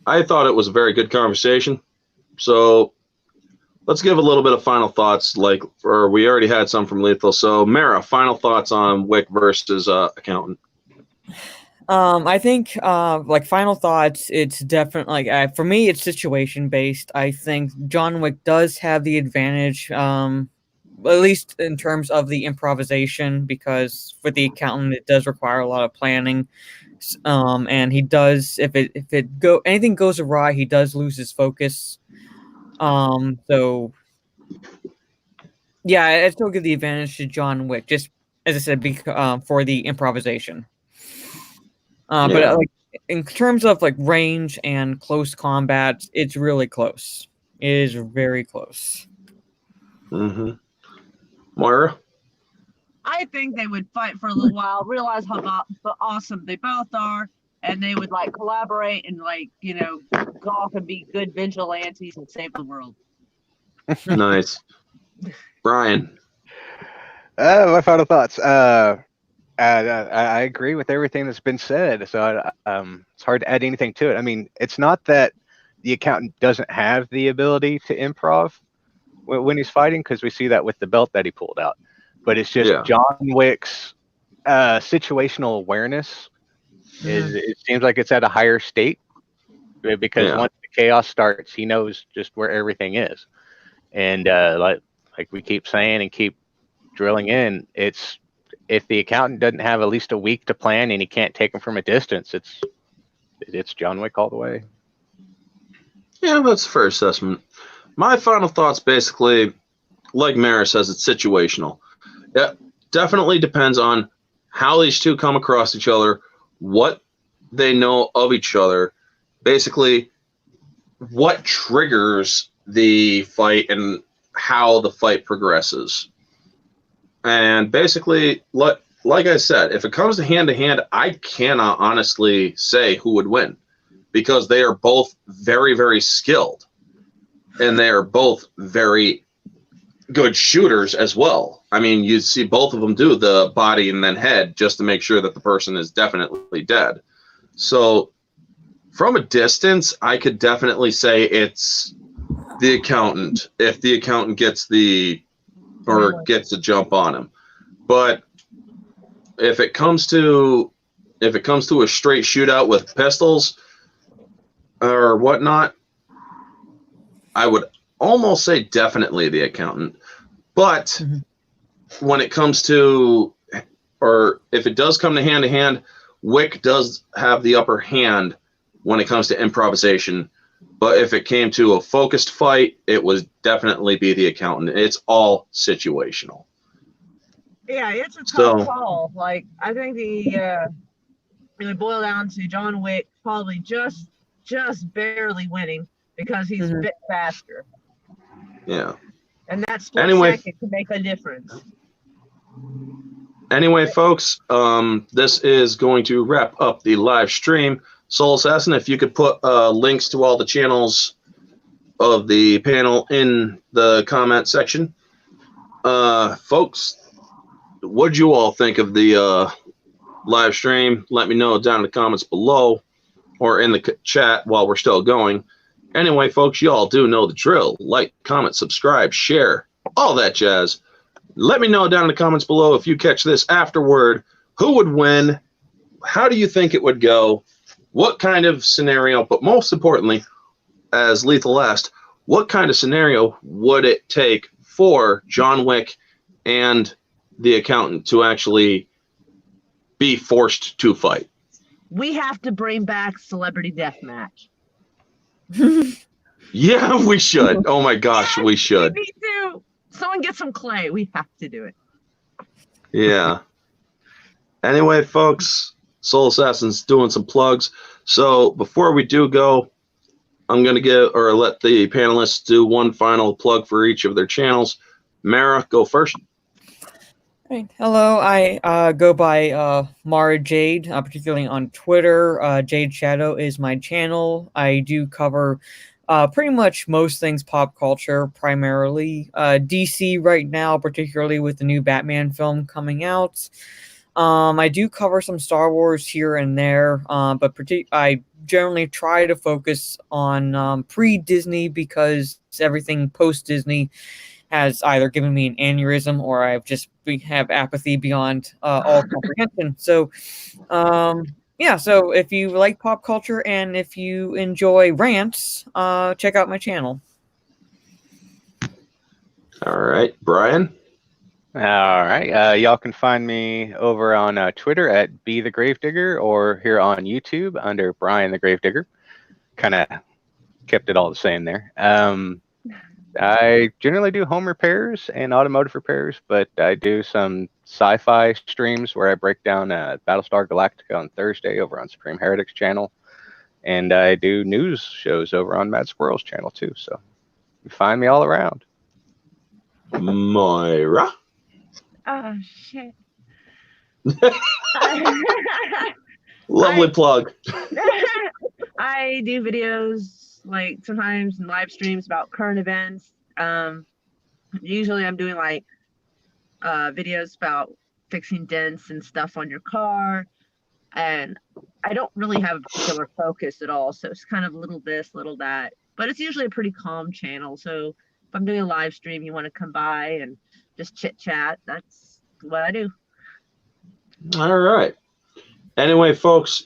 I thought it was a very good conversation. So, let's give a little bit of final thoughts. Or we already had some from Lethal. So, Mara, final thoughts on Wick versus Accountant. I think like final thoughts, it's definitely like for me it's situation based. I think John Wick does have the advantage, at least in terms of the improvisation, because with the accountant it does require a lot of planning. And he does if anything goes awry, he does lose his focus. So yeah, I still give the advantage to John Wick, just as I said, for the improvisation. Yeah. But like in terms of like range and close combat, it's really close. It is very close. Mm-hmm. Moira? I think they would fight for a little while, realize how awesome they both are, and they would like collaborate and go off and be good vigilantes and save the world. Nice. Brian? My final thoughts. I agree with everything that's been said. So it's hard to add anything to it. I mean, it's not that the accountant doesn't have the ability to improv when he's fighting, because we see that with the belt that he pulled out. But it's just John Wick's situational awareness. It seems like it's at a higher state, because once the chaos starts, he knows just where everything is. And like we keep saying and keep drilling in, it's if the accountant doesn't have at least a week to plan and he can't take him from a distance, it's John Wick all the way. Yeah, that's a fair assessment. My final thoughts, basically, like Mara says, it's situational. It definitely depends on how these two come across each other, what they know of each other, basically what triggers the fight and how the fight progresses. And basically, like I said, if it comes to hand, I cannot honestly say who would win, because they are both very, very skilled, and they are both very good shooters as well. I mean, you see both of them do the body and then head just to make sure that the person is definitely dead. So from a distance, I could definitely say it's the accountant if the accountant gets a jump on him. But if it comes to a straight shootout with pistols or whatnot, I would almost say definitely the accountant. But when it comes to, or if it does come to hand, Wick does have the upper hand when it comes to improvisation. But if it came to a focused fight, it would definitely be the accountant. It's all situational. Yeah, it's a tough call. Like, I think it would boil down to John Wick probably just just barely winning because he's a bit faster. Yeah. And that split Anyway, second can make a difference. Anyway, folks, this is going to wrap up the live stream. Soul Assassin, if you could put links to all the channels of the panel in the comment section. Folks, what'd you all think of the live stream? Let me know down in the comments below or in the chat while we're still going. Anyway, folks, you all do know the drill. Like, comment, subscribe, share, all that jazz. Let me know down in the comments below if you catch this afterward. Who would win? How do you think it would go? What kind of scenario? But most importantly, as Lethal asked, what kind of scenario would it take for John Wick and the accountant to actually be forced to fight? We have to bring back Celebrity Deathmatch. Yeah, we should. Oh my gosh, we should. Me too. Someone get some clay. We have to do it. Yeah. Anyway, folks, Soul Assassin's doing some plugs. So before we do go, I'm going to let the panelists do one final plug for each of their channels. Mara, go first. Right. Hello, I go by Mara Jade, particularly on Twitter. Jade Shadow is my channel. I do cover pretty much most things pop culture, primarily DC right now, particularly with the new Batman film coming out. I do cover some Star Wars here and there, but I generally try to focus on pre-Disney because everything post-Disney has either given me an aneurysm or I've just have apathy beyond all comprehension. So, yeah, so if you like pop culture and if you enjoy rants, check out my channel. All right, Brian. All right, y'all can find me over on Twitter at Be the Gravedigger or here on YouTube under Brian the Gravedigger. Kind of kept it all the same there. I generally do home repairs and automotive repairs, but I do some sci-fi streams where I break down Battlestar Galactica on Thursday over on Supreme Heretics channel, and I do news shows over on Mad Squirrel's channel too. So you find me all around. Moira. Oh shit. Lovely plug. I do videos like sometimes in live streams about current events. Usually I'm doing like videos about fixing dents and stuff on your car, and I don't really have a particular focus at all, so it's kind of little this, little that, but it's usually a pretty calm channel. So if I'm doing a live stream, you want to come by and just chit chat, that's what I do. All right. Anyway, folks,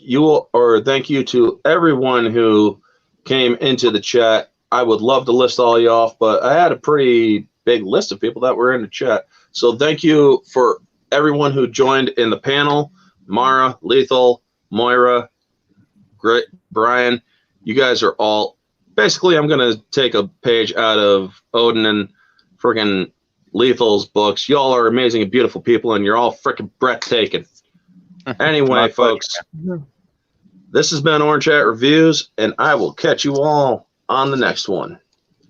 thank you to everyone who came into the chat. I would love to list all you off, but I had a pretty big list of people that were in the chat. So thank you for everyone who joined in the panel. Mara, Lethal, Moira, Brian, you guys are all, basically I'm going to take a page out of Odin and freaking Lethal's books. Y'all are amazing and beautiful people, and you're all freaking breathtaking. Anyway, folks, this has been Orange Hat Reviews, and I will catch you all on the next one.